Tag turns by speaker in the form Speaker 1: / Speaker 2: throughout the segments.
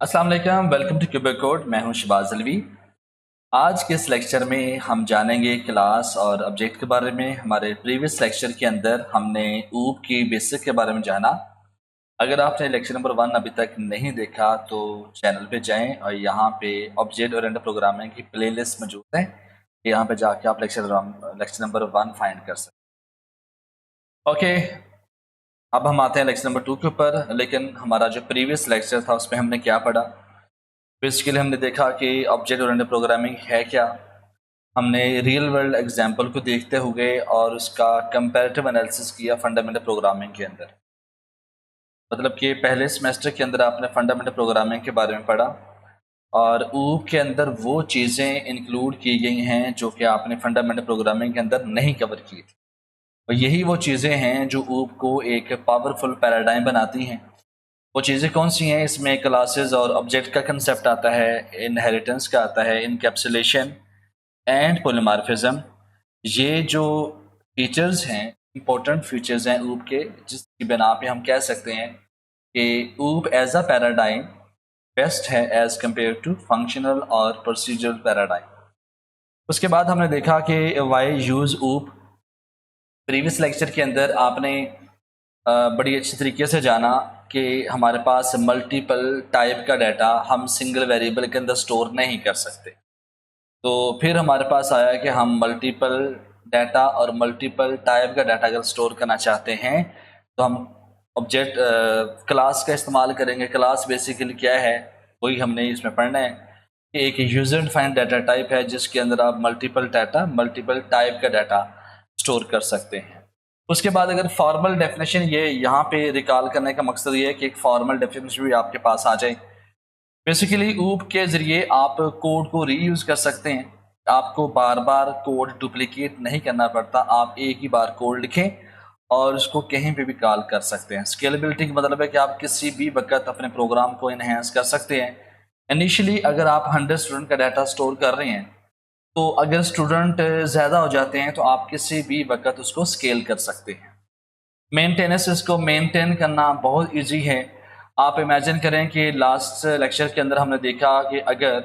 Speaker 1: अस्सलाम वालेकुम, welcome to क्यूबर code. मैं हूं शबाज अलवी। आज के इस लेक्चर में हम जानेंगे क्लास और ऑब्जेक्ट के बारे में। हमारे प्रीवियस लेक्चर के अंदर हमने ऊप की बेसिक के बारे में जाना। अगर आपने लेक्चर नंबर 1 अभी तक नहीं देखा तो चैनल पे जाएं और यहाँ पे ऑब्जेक्ट ओरिएंटेड प्रोग्रामिंग की प्लेलिस्ट मौजूद है। यहाँ पे जाके आप लेक्चर नंबर 1 फाइंड कर सकते हैं। ओके, अब हम आते हैं लेक्चर नंबर 2 के ऊपर। लेकिन हमारा जो प्रीवियस लेक्चर था उसमें हमने क्या पढ़ा? बेसिकली हमने देखा कि ऑब्जेक्ट ओरिएंटेड प्रोग्रामिंग है क्या। हमने रियल वर्ल्ड एग्जांपल को देखते हुए और उसका कंपैरेटिव एनालिसिस किया फंडामेंटल प्रोग्रामिंग के अंदर। मतलब कि पहले सेमेस्टर के अंदर आपने फंडामेंटल प्रोग्रामिंग के बारे में पढ़ा और ऊप के अंदर वो चीज़ें इंक्लूड की गई हैं जो कि आपने फंडामेंटल प्रोग्रामिंग के अंदर नहीं कवर की थी। और यही वो चीज़ें हैं जो ऊप को एक पावरफुल पैराडाइम बनाती हैं। वो चीज़ें कौन सी हैं? इसमें क्लासेस और ऑब्जेक्ट का कंसेप्ट आता है, इनहेरिटेंस का आता है, इनकैप्सुलेशन एंड पॉलीमॉर्फिज्म। ये जो फीचर्स हैं, इंपॉर्टेंट फीचर्स हैं ऊप के, जिसकी बिना पे हम कह सकते हैं कि ऊप एज अ पैराडाइम बेस्ट है एज कंपेयर टू फंक्शनल और प्रोसीजरल पैराडाइम। उसके बाद हमने देखा कि वाई यूज़ ऊप। प्रीवियस लेक्चर के अंदर आपने बड़ी अच्छी तरीके से जाना कि हमारे पास मल्टीपल टाइप का डाटा हम सिंगल वेरिएबल के अंदर स्टोर नहीं कर सकते। तो फिर हमारे पास आया कि हम मल्टीपल डाटा और मल्टीपल टाइप का डाटा अगर स्टोर करना चाहते हैं तो हम ऑब्जेक्ट क्लास का इस्तेमाल करेंगे। क्लास बेसिकली क्या है वही हमने इसमें पढ़ना है कि एक यूजर डिफाइंड डाटा टाइप है जिसके अंदर आप मल्टीपल डाटा मल्टीपल टाइप का डाटा स्टोर कर सकते हैं। उसके बाद अगर फॉर्मल डेफिनेशन, ये यहाँ पे रिकॉल करने का मकसद ये है कि एक फॉर्मल डेफिनेशन भी आपके पास आ जाए। बेसिकली ऊप के ज़रिए आप कोड को रीयूज़ कर सकते हैं। आपको बार बार कोड डुप्लिकेट नहीं करना पड़ता। आप एक ही बार कोड लिखें और उसको कहीं पे भी कॉल कर सकते हैं। स्केलेबिलिटी का मतलब है कि आप किसी भी वक्त अपने प्रोग्राम को इन्हेंस कर सकते हैं। इनिशियली अगर आप 100 स्टूडेंट का डाटा स्टोर कर रहे हैं तो अगर स्टूडेंट ज़्यादा हो जाते हैं तो आप किसी भी वक्त उसको स्केल कर सकते हैं। मेंटेनेंस, इसको मेंटेन करना बहुत इजी है। आप इमेजिन करें कि लास्ट लेक्चर के अंदर हमने देखा कि अगर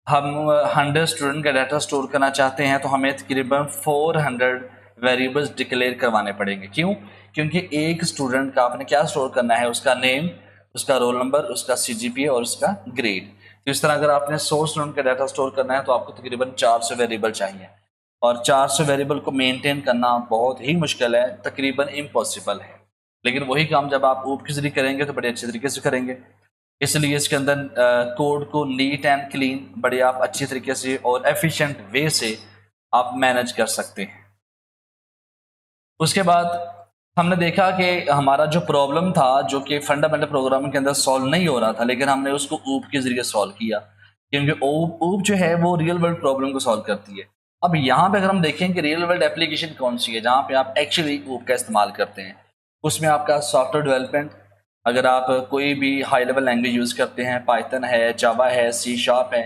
Speaker 1: हम 100 स्टूडेंट का डाटा स्टोर करना चाहते हैं तो हमें तकरीबन 400 वेरिएबल्स डिक्लेयर करवाने पड़ेंगे। क्यों? क्योंकि एक स्टूडेंट का आपने क्या स्टोर करना है? उसका नेम, उसका रोल नंबर, उसका सीजीपीए और उसका ग्रेड। तो इस तरह अगर आपने 100 स्टूडेंट का डाटा स्टोर करना है तो आपको तकरीबन 400 वेरिएबल चाहिए और 400 वेरिएबल को मेंटेन करना बहुत ही मुश्किल है, तकरीबन इम्पॉसिबल है। लेकिन वही काम जब आप ऊप के जरिए करेंगे तो बड़े अच्छे तरीके से करेंगे। इसलिए इसके अंदर कोड को नीट एंड क्लीन बड़े आप अच्छी तरीके से और एफिशिएंट वे से आप मैनेज कर सकते हैं। उसके बाद हमने देखा कि हमारा जो प्रॉब्लम था जो कि फंडामेंटल प्रोग्रामिंग के अंदर सॉल्व नहीं हो रहा था, लेकिन हमने उसको ऊप के जरिए सॉल्व किया क्योंकि ऊप जो है वो रियल वर्ल्ड प्रॉब्लम को सॉल्व करती है। अब यहाँ पे अगर हम देखें कि रियल वर्ल्ड एप्लीकेशन कौन सी है जहाँ पे आप एक्चुअली ऊप का इस्तेमाल करते हैं, उसमें आपका सॉफ्टवेयर डेवलपमेंट। अगर आप कोई भी हाई लेवल लैंग्वेज यूज़ करते हैं, पाइथन है, जावा है, सी शार्प है,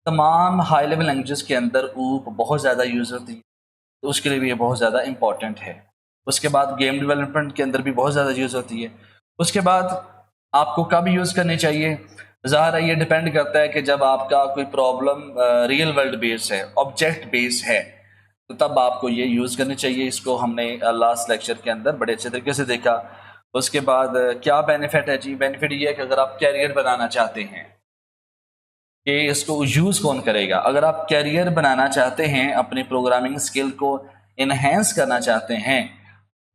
Speaker 1: तमाम हाई लेवल लैंग्वेजेस के अंदर ऊप बहुत ज़्यादा यूज़ होती है, तो उसके लिए भी ये बहुत ज़्यादा इंपॉर्टेंट है। उसके बाद गेम डेवलपमेंट के अंदर भी बहुत ज़्यादा यूज़ होती है। उसके बाद आपको कब यूज़ करनी चाहिए? ज़ाहिर है ये डिपेंड करता है कि जब आपका कोई प्रॉब्लम रियल वर्ल्ड बेस्ड है, ऑब्जेक्ट बेस्ड है, तो तब आपको ये यूज़ करनी चाहिए। इसको हमने लास्ट लेक्चर के अंदर बड़े अच्छे तरीके से देखा। उसके बाद क्या बेनिफिट है जी? बेनिफिट ये है कि अगर आप कैरियर बनाना चाहते हैं कि इसको यूज़ कौन करेगा, अगर आप कैरियर बनाना चाहते हैं, अपनी प्रोग्रामिंग स्किल को इन्हेंस करना चाहते हैं,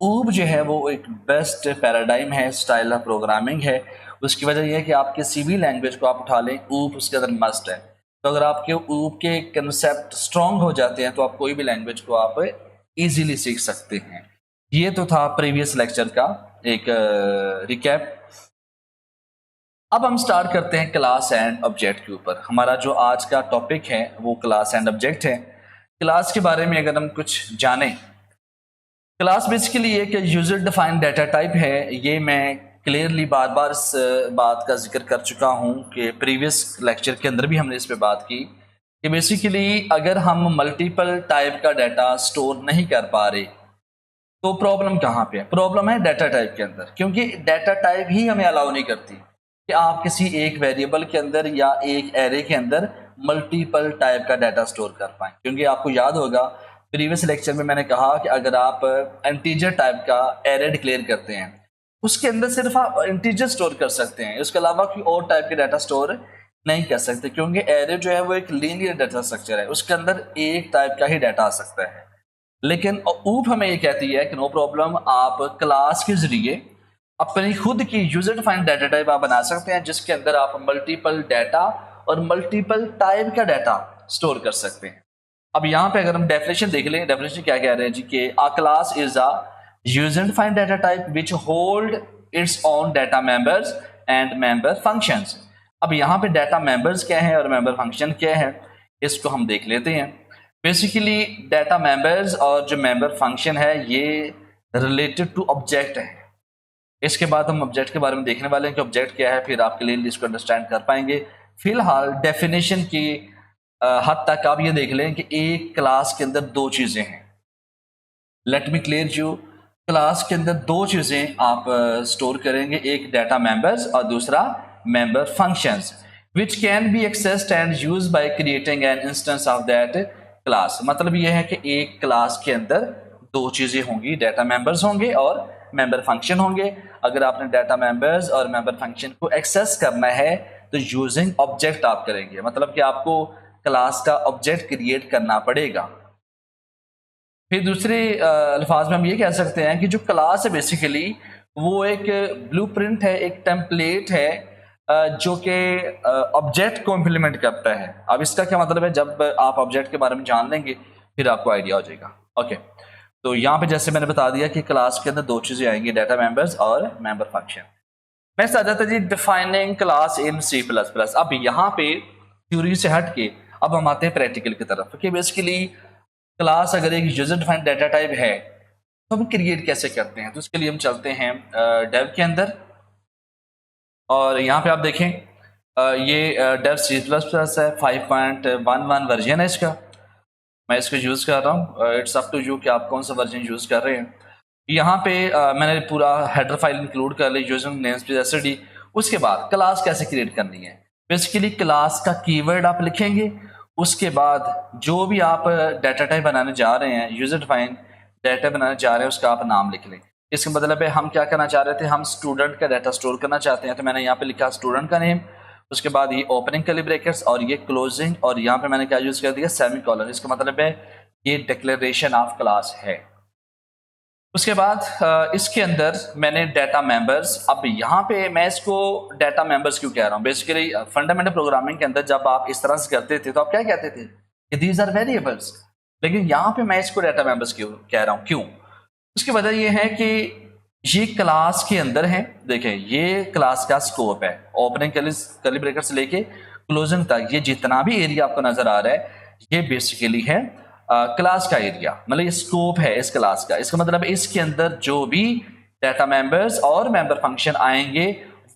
Speaker 1: ऊब जो है वो एक बेस्ट पैराडाइम है, स्टाइल ऑफ प्रोग्रामिंग है। उसकी वजह यह है कि आप किसी भी लैंग्वेज को आप उठा लें, ऊब उसके अंदर मस्ट है। तो अगर आपके ऊब के कंसेप्ट स्ट्रॉन्ग हो जाते हैं तो आप कोई भी लैंग्वेज को आप इजीली सीख सकते हैं। ये तो था प्रीवियस लेक्चर का एक रिकैप। अब हम स्टार्ट करते हैं क्लास एंड ऑब्जेक्ट के ऊपर। हमारा जो आज का टॉपिक है वो क्लास एंड ऑब्जेक्ट है। क्लास के बारे में अगर हम कुछ जानें, क्लास बेसिकली एक यूजर डिफाइंड डाटा टाइप है। ये मैं क्लियरली बार बार इस बात का जिक्र कर चुका हूँ कि प्रीवियस लेक्चर के अंदर भी हमने इस पे बात की कि बेसिकली अगर हम मल्टीपल टाइप का डाटा स्टोर नहीं कर पा रहे तो प्रॉब्लम कहाँ पे है? प्रॉब्लम है डाटा टाइप के अंदर, क्योंकि डाटा टाइप ही हमें अलाउ नहीं करती कि आप किसी एक वेरिएबल के अंदर या एक एरे के अंदर मल्टीपल टाइप का डाटा स्टोर कर पाएं। क्योंकि आपको याद होगा प्रीवियस लेक्चर में मैंने कहा कि अगर आप इंटीजर टाइप का एरे डिक्लेयर करते हैं उसके अंदर सिर्फ आप इंटीजर स्टोर कर सकते हैं, उसके अलावा कोई और टाइप के डाटा स्टोर नहीं कर सकते, क्योंकि एरे जो है वो एक लीनियर डाटा स्ट्रक्चर है, उसके अंदर एक टाइप का ही डाटा आ सकता है। लेकिन ऊप हमें ये कहती है कि नो प्रॉब्लम, आप क्लास के जरिए अपनी खुद की यूजर डिफाइंड डाटा टाइप आप बना सकते हैं जिसके अंदर आप मल्टीपल डाटा और मल्टीपल टाइप का डाटा स्टोर कर सकते हैं। अब यहाँ पे अगर हम डेफिनेशन देख लें, डेफिनेशन क्या कह रहे हैं जी कि अ class is a user defined data type which hold its own data members and member functions. अब यहाँ पे डाटा मेंबर्स क्या है और मेंबर फंक्शन क्या है, इसको हम देख लेते हैं। बेसिकली डाटा मेंबर्स और जो मेंबर फंक्शन है ये रिलेटेड टू ऑब्जेक्ट है। इसके बाद हम ऑब्जेक्ट के बारे में देखने वाले हैं कि ऑब्जेक्ट क्या है, फिर आप क्लियरली इसको अंडरस्टैंड कर पाएंगे। फिलहाल डेफिनेशन की हद तक आप ये देख लें कि एक क्लास के अंदर दो चीज़ें हैं। Let me clear you, class के अंदर दो चीज़ें आप स्टोर करेंगे, एक डाटा मेंबर्स और दूसरा member functions which can be accessed and use by creating an instance of that class. मतलब यह है कि एक क्लास के अंदर दो चीज़ें होंगी, डाटा मेंबर्स होंगे और मेंबर फंक्शन होंगे। अगर आपने डाटा मेंबर्स और मेंबर फंक्शन को एक्सेस करना है तो यूजिंग ऑब्जेक्ट आप करेंगे, मतलब कि आपको क्लास का ऑब्जेक्ट क्रिएट करना पड़ेगा। फिर दूसरे अल्फाज में हम ये कह सकते हैं कि जो क्लास है बेसिकली वो एक ब्लूप्रिंट है, एक टेम्पलेट है जो कि ऑब्जेक्ट को इम्प्लीमेंट करता है। अब इसका क्या मतलब है, जब आप ऑब्जेक्ट के बारे में जान लेंगे फिर आपको आइडिया हो जाएगा। ओके, तो यहाँ पे जैसे मैंने बता दिया कि क्लास के अंदर दो चीज़ें आएंगी, डाटा मेंबर्स और मेंबर फंक्शन। नेक्स्ट आ जाता है जी डिफाइनिंग क्लास इन C++। अब यहाँ पे थ्योरी से हट के अब हम आते हैं प्रैक्टिकल की तरफ कि बेसिकली क्लास अगर एक यूजर डिफाइंड डाटा टाइप है तो हम क्रिएट कैसे करते हैं। तो उसके लिए हम चलते हैं डेव के अंदर और यहाँ पे आप देखें ये डेव C++ है, 5.11 वर्जन है इसका। मैं इसको यूज़ कर रहा हूँ, इट्स अप टू यू कि आप कौन सा वर्जन यूज़ कर रहे हैं। यहाँ पे मैंने पूरा हेडर फाइल इंक्लूड कर ली यूजिंग नेमस्पेस एसडी। उसके बाद क्लास कैसे क्रिएट करनी है, बेसिकली क्लास का कीवर्ड आप लिखेंगे, उसके बाद जो भी आप डाटा टाइप बनाने जा रहे हैं, यूजर डिफाइंड डाटा बनाने जा रहे हैं, उसका आप नाम लिख लें। इसका मतलब है हम क्या करना चाह रहे थे, हम स्टूडेंट का डाटा स्टोर करना चाहते हैं, तो मैंने यहाँ पे लिखा स्टूडेंट का नेम, उसके बाद ये ओपनिंग कर्ली ब्रैकेट्स और ये क्लोजिंग, और यहाँ पे मैंने क्या यूज़ कर दिया, सेमीकोलन। इसका मतलब है ये डिक्लेरेशन ऑफ क्लास है। उसके बाद इसके अंदर मैंने डाटा मेंबर्स, अब यहाँ पे मैं इसको डाटा मेंबर्स क्यों कह रहा हूँ, बेसिकली फंडामेंटल प्रोग्रामिंग के अंदर जब आप इस तरह से करते थे तो आप क्या कहते थे कि दीज आर वेरिएबल्स, लेकिन यहाँ पे मैं इसको डाटा मेंबर्स क्यों कह रहा हूँ, क्यों? उसकी वजह ये है कि ये क्लास के अंदर है। देखें ये क्लास का स्कोप है, ओपनिंग कर्ली ब्रैकेट से लेके क्लोजिंग तक, ये जितना भी एरिया आपको नजर आ रहा है ये बेसिकली है क्लास का एरिया, मतलब ये स्कोप है इस क्लास का। इसका मतलब इसके अंदर जो भी डाटा मेंबर्स और मेंबर फंक्शन आएंगे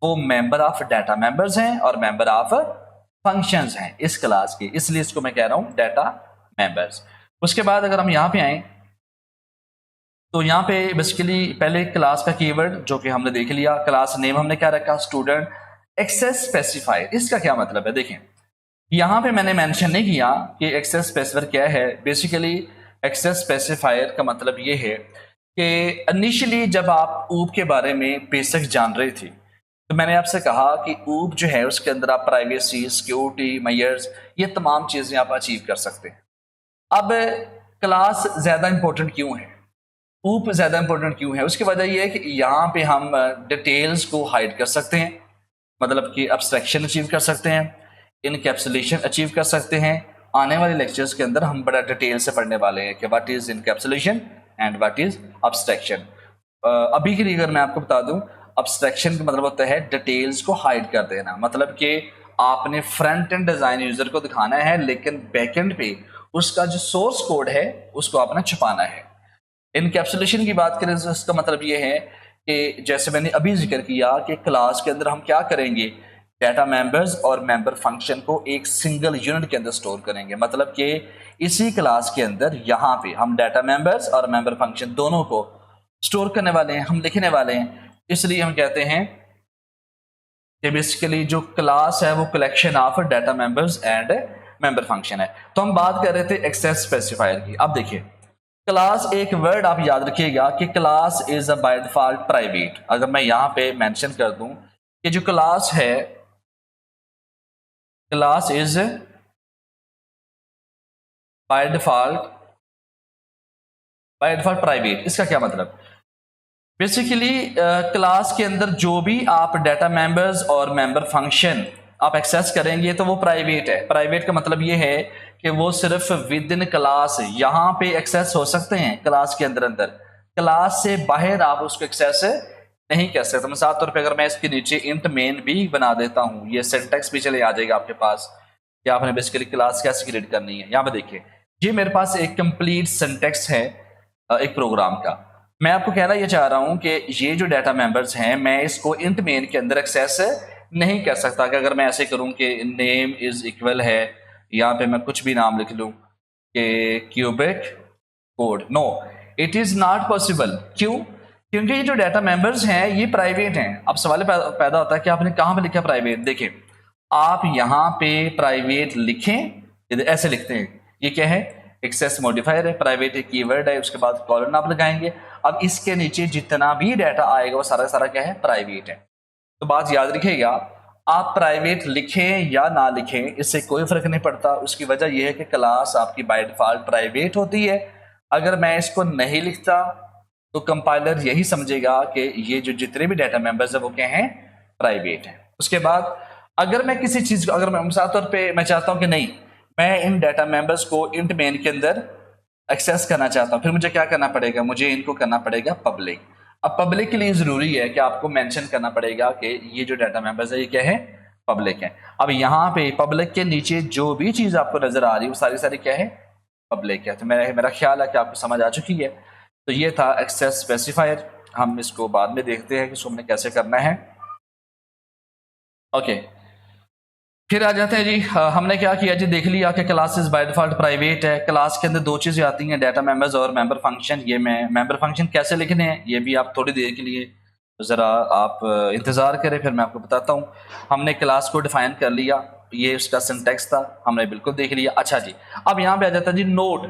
Speaker 1: वो मेंबर ऑफ डाटा मेंबर्स हैं और मेंबर ऑफ फंक्शंस हैं इस क्लास के, इसलिए इसको मैं कह रहा हूं डाटा मेंबर्स। उसके बाद अगर हम यहाँ पे आए तो यहाँ पे बेसिकली पहले क्लास का कीवर्ड जो कि हमने देख लिया, क्लास नेम हमने क्या रखा, स्टूडेंट। एक्सेस स्पेसिफायर, इसका क्या मतलब है, देखें यहाँ पे मैंने मेंशन नहीं किया कि एक्सेस स्पेसिफायर क्या है। बेसिकली एक्सेस स्पेसिफायर का मतलब ये है कि इनिशियली जब आप ऊप के बारे में बेसिक जान रहे थे तो मैंने आपसे कहा कि ऊप जो है उसके अंदर आप प्राइवेसी, सिक्योरिटी मेजर्स, ये तमाम चीज़ें आप अचीव कर सकते हैं। अब क्लास ज़्यादा इंपॉर्टेंट क्यों है, ऊप ज़्यादा इंपॉर्टेंट क्यों है, उसकी वजह यह है कि यहाँ पे हम डिटेल्स को हाइड कर सकते हैं, मतलब कि अब्स्ट्रैक्शन अचीव कर सकते हैं, इनकैप्सुलेशन अचीव कर सकते हैं। आने वाले लेक्चर्स के अंदर हम बड़ा डिटेल से पढ़ने वाले हैं कि what is encapsulation and what is abstraction. अभी के लिए अगर मैं आपको बता दूं, अब्स्ट्रैक्शन का मतलब होता है डिटेल्स को हाइड कर देना, मतलब कि आपने फ्रंट एंड डिजाइन यूजर को दिखाना है लेकिन बैक एंड पे उसका जो सोर्स कोड है उसको आपने छुपाना है। इनकैप्सुलेशन की बात करें तो इसका मतलब ये है कि जैसे मैंने अभी जिक्र किया कि क्लास के अंदर हम क्या करेंगे, डाटा मेंबर्स और मेंबर फंक्शन को एक सिंगल यूनिट के अंदर स्टोर करेंगे, मतलब कि इसी क्लास के अंदर यहाँ पे हम डाटा मेंबर्स और मेंबर फंक्शन दोनों को स्टोर करने वाले हैं, हम लिखने वाले हैं। इसलिए हम कहते हैं कि बेसिकली जो क्लास है वो collection of data members and member function है। तो हम बात कर रहे थे एक्सेस स्पेसिफायर की। अब देखिए क्लास, एक वर्ड आप याद रखिएगा कि class is a by default private. अगर मैं यहां पे मेंशन कर दूं कि जो क्लास है, class is by default private, इसका क्या मतलब? बेसिकली क्लास के अंदर जो भी आप डाटा मेंबर्स और मेंबर फंक्शन आप एक्सेस करेंगे तो वो प्राइवेट है। प्राइवेट का मतलब ये है कि वो सिर्फ विद इन क्लास यहाँ पे एक्सेस हो सकते हैं, क्लास के अंदर अंदर। क्लास से बाहर आप उसको एक्सेस नहीं कर सकते। मिसाल तौर पे अगर मैं इसके नीचे इंट मेन भी बना देता हूँ, ये सिंटैक्स भी चले आ जाएगा आपके पास कि आपने बेसिकली क्लास कैसे क्रिएट करनी है। यहाँ पे देखिए, ये मेरे पास एक कंप्लीट सिंटैक्स है एक प्रोग्राम का। मैं आपको कहना ये चाह रहा हूं कि ये जो डाटा मेंबर्स हैं, मैं इसको इंट मेन के अंदर एक्सेस नहीं कर सकता। कि अगर मैं ऐसे करूं कि नेम इज इक्वल है, यहाँ पे मैं कुछ भी नाम लिख लूं कि cubic code, no it is not possible. क्यों? क्योंकि ये जो डाटा मेंबर्स हैं ये प्राइवेट हैं। अब सवाल पैदा होता है कि आपने कहां पे लिखा प्राइवेट। देखिए आप यहां पे प्राइवेट लिखें, ऐसे लिखते हैं, ये क्या है? एक्सेस मॉडिफायर है, प्राइवेट एक कीवर्ड है, उसके बाद कॉलन आप लगाएंगे। अब इसके नीचे जितना भी डाटा आएगा वो सारा सारा क्या है? प्राइवेट है। तो बात याद रखिएगा, आप प्राइवेट लिखें या ना लिखें इससे कोई फर्क नहीं पड़ता। उसकी वजह यह है कि क्लास आपकी बाय डिफॉल्ट प्राइवेट होती है। अगर मैं इसको नहीं लिखता तो कंपाइलर यही समझेगा कि ये जो जितने भी डाटा मेंबर्स है वो क्या हैं? प्राइवेट हैं। उसके बाद अगर मैं किसी चीज को, अगर मैं मिसाल तौर पे मैं चाहता हूं कि नहीं, मैं इन डाटा मेंबर्स को इंट मेन के अंदर एक्सेस करना चाहता हूं, फिर मुझे क्या करना पड़ेगा? मुझे इनको करना पड़ेगा पब्लिक। अब पब्लिक के लिए जरूरी है कि आपको मेंशन करना पड़ेगा कि ये जो डाटा मेंबर्स है ये क्या है? पब्लिक है। अब यहाँ पे पब्लिक के नीचे जो भी चीज आपको नजर आ रही है वो सारी सारी क्या है? पब्लिक है। तो मेरा ख्याल है कि आपको समझ आ चुकी है। तो ये था एक्सेस स्पेसिफायर। हम इसको बाद में देखते हैं कि इसको हमने कैसे करना है। ओके, फिर आ जाते हैं जी। हमने क्या किया जी, देख लिया कि क्लासेस बाय डिफॉल्ट प्राइवेट है। क्लास के अंदर दो चीजें आती हैं, डाटा मेंबर्स और मेंबर फंक्शन। ये मैं मेंबर फंक्शन कैसे लिखने हैं ये भी आप थोड़ी देर के लिए ज़रा आप इंतज़ार करें, फिर मैं आपको बताता हूँ। हमने क्लास को डिफाइन कर लिया, ये उसका सिंटैक्स था, हमने बिल्कुल देख लिया। अच्छा जी, अब यहाँ पे आ जाता है जी नोड।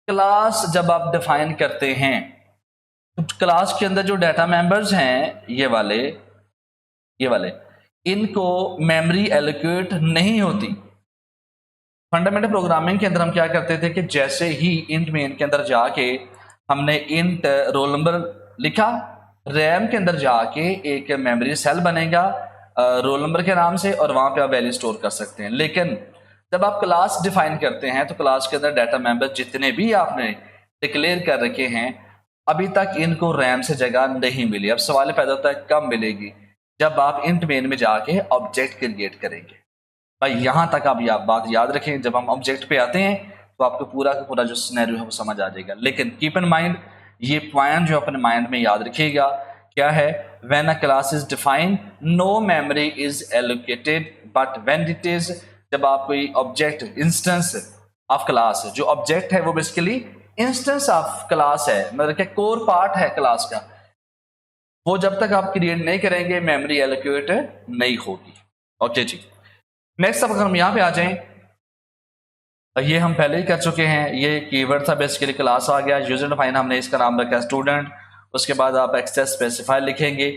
Speaker 1: क्लास जब आप डिफाइन करते हैं तो क्लास के अंदर जो डाटा मेंबर्स हैं ये वाले इनको मेमोरी एलोकेट नहीं होती। फंडामेंटल प्रोग्रामिंग के अंदर हम क्या करते थे कि जैसे ही इंट मेन के अंदर जाके हमने इंट रोल नंबर लिखा, रैम के अंदर जाके एक मेमोरी सेल बनेगा रोल नंबर के नाम से, और वहां पे आप वैल्यू स्टोर कर सकते हैं। लेकिन जब आप क्लास डिफाइन करते हैं तो क्लास के अंदर डाटा मेंबर जितने भी आपने डिक्लेयर कर रखे हैं अभी तक इनको रैम से जगह नहीं मिली। अब सवाल पैदा होता है कब मिलेगी? जब आप इंट मेन में जाके ऑब्जेक्ट क्रिएट करेंगे। भाई यहां तक आप बात याद रखें, जब हम ऑब्जेक्ट पे आते हैं तो आपको पूरा का पूरा जो सिनेरियो है वो समझ आ जाएगा। लेकिन कीप इन माइंड, ये पॉइंट जो अपने माइंड में याद रखिएगा, क्या है? When a class is defined no memory is allocated, but when it is, जब आप कोई ऑब्जेक्ट इंस्टेंस ऑफ क्लास है, जो ऑब्जेक्ट है वो बेसिकली इंस्टेंस ऑफ क्लास है, मतलब क्या कोर पार्ट है क्लास का, वो जब तक आप क्रिएट नहीं करेंगे मेमोरी एलोकेट नहीं होगी। ओके जी, नेक्स्ट अब अगर हम यहाँ पे आ जाएं, ये हम पहले ही कर चुके हैं। ये कीवर्ड था बेसिकली, क्लास आ गया, यूजर डिफाइन हमने इसका नाम रखा स्टूडेंट। उसके बाद आप एक्सेस स्पेसिफायर लिखेंगे।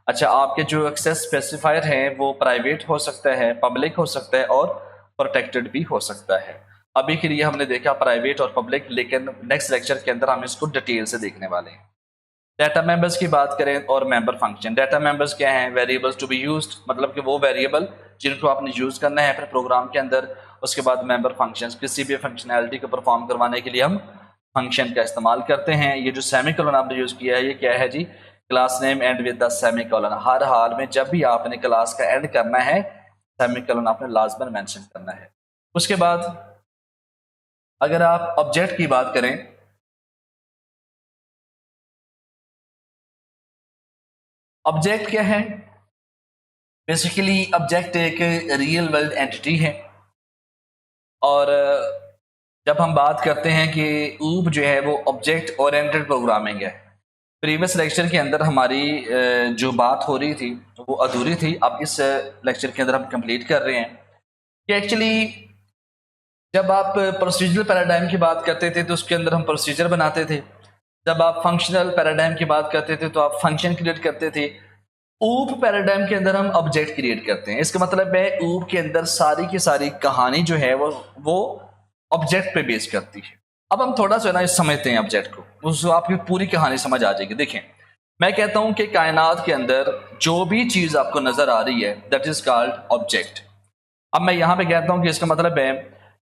Speaker 1: अच्छा, आपके जो एक्सेस स्पेसिफायर है वो प्राइवेट हो सकता है, पब्लिक हो सकता है और प्रोटेक्टेड भी हो सकता है। अभी के लिए हमने देखा प्राइवेट और पब्लिक, लेकिन नेक्स्ट लेक्चर के अंदर हम इसको डिटेल से देखने वाले हैं। डाटा मेंबर्स की बात करें और मेंबर फंक्शन। डाटा मेंबर्स क्या हैं? वेरिएबल्स टू बी यूज्ड, मतलब कि वो वेरिएबल जिनको आपने यूज करना है अपने प्रोग्राम के अंदर। उसके बाद मेंबर फंक्शंस, किसी भी फंक्शनैलिटी को परफॉर्म करवाने के लिए हम फंक्शन का इस्तेमाल करते हैं। ये जो सेमीकोलन आपने यूज किया है ये क्या है जी? Class name end with the semicolon. हर हाल में जब भी आपने क्लास का एंड करना है सेमीकोलन आपने लाजमन मेंशन करना है। उसके बाद अगर आप ऑब्जेक्ट की बात करें, ऑब्जेक्ट क्या है? बेसिकली ऑब्जेक्ट एक रियल वर्ल्ड एंटिटी है। और जब हम बात करते हैं कि ऊब जो है वो ऑब्जेक्ट ओरिएंटेड प्रोग्रामिंग है, प्रीवियस लेक्चर के अंदर हमारी जो बात हो रही थी वो अधूरी थी। अब इस लेक्चर के अंदर हम कंप्लीट कर रहे हैं कि एक्चुअली जब आप प्रोसीजरल पैराडाइम की बात करते थे तो उसके अंदर हम प्रोसीजर बनाते थे। जब आप फंक्शनल पैराडाइम की बात करते थे तो आप फंक्शन क्रिएट करते थे। ऊप पैराडाइम के अंदर हम ऑब्जेक्ट क्रिएट करते हैं। इसका मतलब है ऊप के अंदर सारी की सारी कहानी जो है वो ऑब्जेक्ट पे बेस करती है। अब हम थोड़ा सा ना समझते हैं ऑब्जेक्ट को, उसको आपकी पूरी कहानी समझ आ जाएगी। देखें, मैं कहता हूं कि कायनात के अंदर जो भी चीज आपको नजर आ रही है दैट इज कॉल्ड ऑब्जेक्ट। अब मैं यहां पे कहता हूं कि इसका मतलब है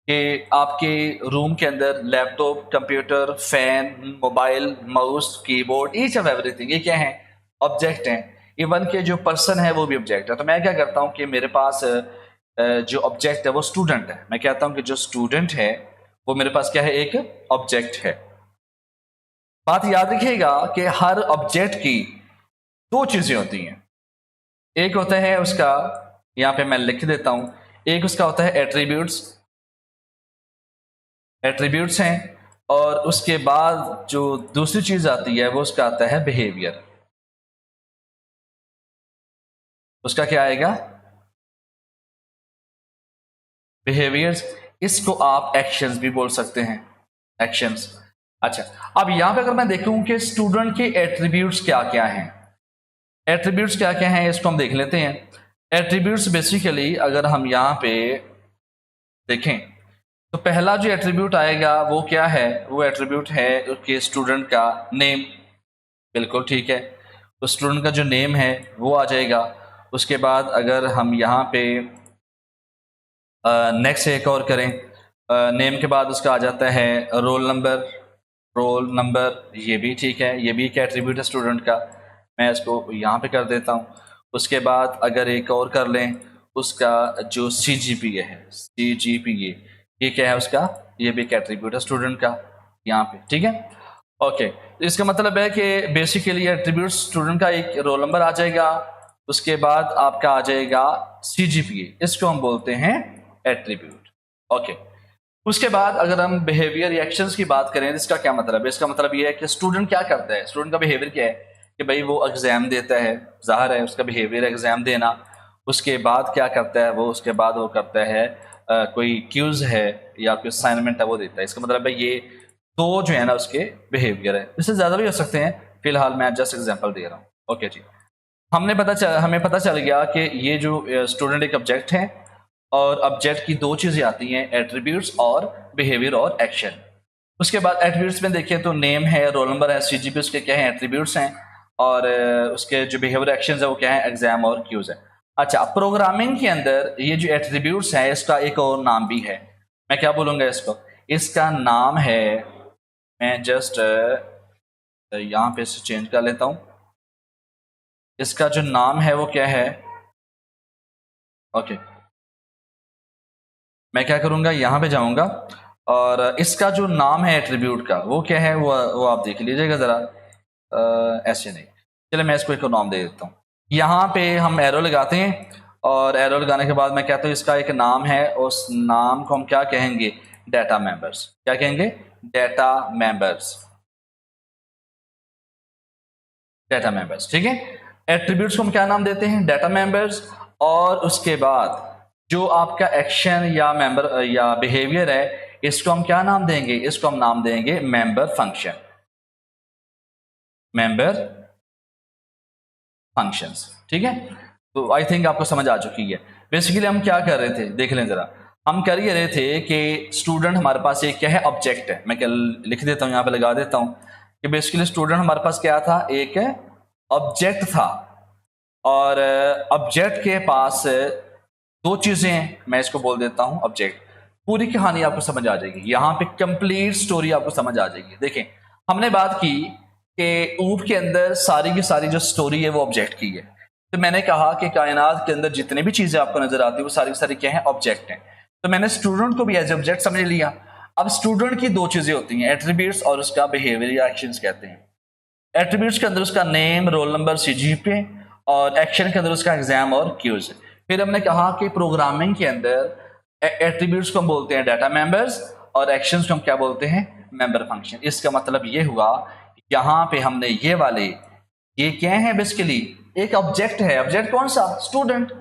Speaker 1: कि आपके रूम के अंदर laptop, computer, fan, mobile, mouse, keyboard, each of everything ये क्या है? ऑब्जेक्ट हैं। इवन के जो पर्सन है वो भी ऑब्जेक्ट है। तो मैं क्या करता हूँ कि मेरे पास जो ऑब्जेक्ट है वो स्टूडेंट है। मैं कहता हूँ कि जो स्टूडेंट है वो मेरे पास क्या है? एक ऑब्जेक्ट है। बात याद रखिएगा कि हर ऑब्जेक्ट की दो चीजें होती हैं। एक होता है उसका, यहां पे मैं लिख देता हूं, एक उसका होता है एट्रीब्यूट्स। एट्रीब्यूट्स हैं, और उसके बाद जो दूसरी चीज आती है वो उसका आता है बिहेवियर। उसका क्या आएगा? बिहेवियर्स। इसको आप एक्शंस भी बोल सकते हैं, एक्शंस। अच्छा, अब यहां पे अगर मैं देखूं कि स्टूडेंट के एट्रीब्यूट्स क्या क्या हैं, एट्रीब्यूट्स क्या क्या हैं इसको हम देख लेते हैं। एट्रीब्यूट्स बेसिकली अगर हम यहां पे देखें तो पहला जो एट्रीब्यूट आएगा वो क्या है? वो एट्रीब्यूट है कि स्टूडेंट का नेम। बिल्कुल ठीक है, तो स्टूडेंट का जो नेम है वो आ जाएगा। उसके बाद अगर हम यहाँ पे नेक्स्ट एक और करें, नेम के बाद उसका आ जाता है रोल नंबर। रोल नंबर ये भी ठीक है, ये भी एक एट्रीब्यूट है स्टूडेंट का। मैं इसको यहाँ पे कर देता हूँ। उसके बाद अगर एक और कर लें, उसका जो CGPA है, CGPA ये क्या है उसका? ये भी एक एट्रीब्यूट है स्टूडेंट का यहाँ पे, ठीक है। ओके, तो इसका मतलब है कि बेसिकली एट्रीब्यूट स्टूडेंट का एक रोल नंबर आ जाएगा। उसके बाद आपका आ जाएगा CGPA, इसको हम बोलते हैं एट्रीब्यूट। ओके, उसके बाद अगर हम बिहेवियर रिएक्शंस की बात करें तो इसका क्या मतलब है? इसका मतलब ये है कि स्टूडेंट क्या करता है, स्टूडेंट का बिहेवियर क्या है कि भाई वो एग्जाम देता है, जाहिर है उसका बिहेवियर एग्जाम देना। उसके बाद क्या करता है वो? उसके बाद वो करता है कोई क्यूज है या कोई असाइनमेंट है वो देता है। इसका मतलब है ये दो जो है ना उसके बिहेवियर है। इससे ज़्यादा भी हो सकते हैं, फिलहाल मैं जस्ट एग्जाम्पल दे रहा हूँ। ओके जी, हमें पता चल गया कि ये जो स्टूडेंट एक ऑब्जेक्ट है, और ऑब्जेक्ट की दो चीज़ें आती हैं, एट्रीब्यूट्स और बिहेवियर और एक्शन। उसके बाद एट्रीब्यूट्स में देखें तो नेम है, रोल नंबर है, CGPA उसके क्या है? एट्रीब्यूट्स हैं। और उसके जो बिहेवियर एक्शन है वो क्या है? एग्जाम और क्यूज है। अच्छा, प्रोग्रामिंग के अंदर ये जो एट्रीब्यूट्स है इसका एक और नाम भी है। मैं क्या बोलूँगा इसको? इसका नाम है, मैं जस्ट यहाँ पे इसे चेंज कर लेता हूँ। इसका जो नाम है वो क्या है? ओके, मैं क्या करूँगा, यहाँ पे जाऊँगा और इसका जो नाम है एट्रीब्यूट का वो क्या है? वो आप देख लीजिएगा ज़रा। ऐसे नहीं, चलिए मैं इसको एक नाम दे देता हूँ। यहाँ पे हम एरो लगाते हैं, और एरो लगाने के बाद मैं कहता हूँ इसका एक नाम है, उस नाम को हम क्या कहेंगे? Data members. क्या कहेंगे? Data members. डाटा मेंबर्स, ठीक है। एट्रीब्यूट्स को हम क्या नाम देते हैं? Data members. और उसके बाद जो आपका एक्शन या मेंबर या बिहेवियर है इसको हम क्या नाम देंगे? इसको हम नाम देंगे मेंबर फंक्शन। मेंबर फंक्शंस, ठीक है। तो आई थिंक आपको समझ आ चुकी है। बेसिकली हम क्या कर रहे थे, देख लें जरा। हम कर ये रहे थे कि स्टूडेंट हमारे पास एक क्या है? ऑब्जेक्ट है। मैं क्या लिख देता हूँ, यहाँ पे लगा देता हूँ कि बेसिकली स्टूडेंट हमारे पास क्या था? एक ऑब्जेक्ट था। और ऑब्जेक्ट के पास दो चीजें, मैं इसको बोल देता हूं ऑब्जेक्ट। पूरी कहानी आपको समझ आ जाएगी, यहाँ पे कंप्लीट स्टोरी आपको समझ आ जाएगी। देखें, हमने बात की कि ऊप के अंदर सारी की सारी जो स्टोरी है वो ऑब्जेक्ट की है। तो मैंने कहा कि कायनात के अंदर जितनी भी चीजें आपको नजर आती है वो सारी की सारी क्या है? ऑब्जेक्ट हैं। तो मैंने स्टूडेंट को भी एज ऑब्जेक्ट समझ लिया। अब स्टूडेंट की दो चीजें होती हैं, एट्रीब्यूट्स और उसका बिहेवियर या एक्शंस कहते हैं। एट्रीब्यूट्स के अंदर उसका नेम, रोल नंबर, CGPA, और एक्शन के अंदर उसका एग्जाम और क्यूज। फिर हमने कहा कि प्रोग्रामिंग के अंदर एट्रीब्यूट्स को हम बोलते हैं डाटा मेंबर्स, और एक्शंस को हम क्या बोलते हैं? Member function. इसका मतलब ये हुआ यहाँ पे हमने ये वाले, ये क्या है बेसिकली, एक ऑब्जेक्ट है। ऑब्जेक्ट कौन सा? स्टूडेंट।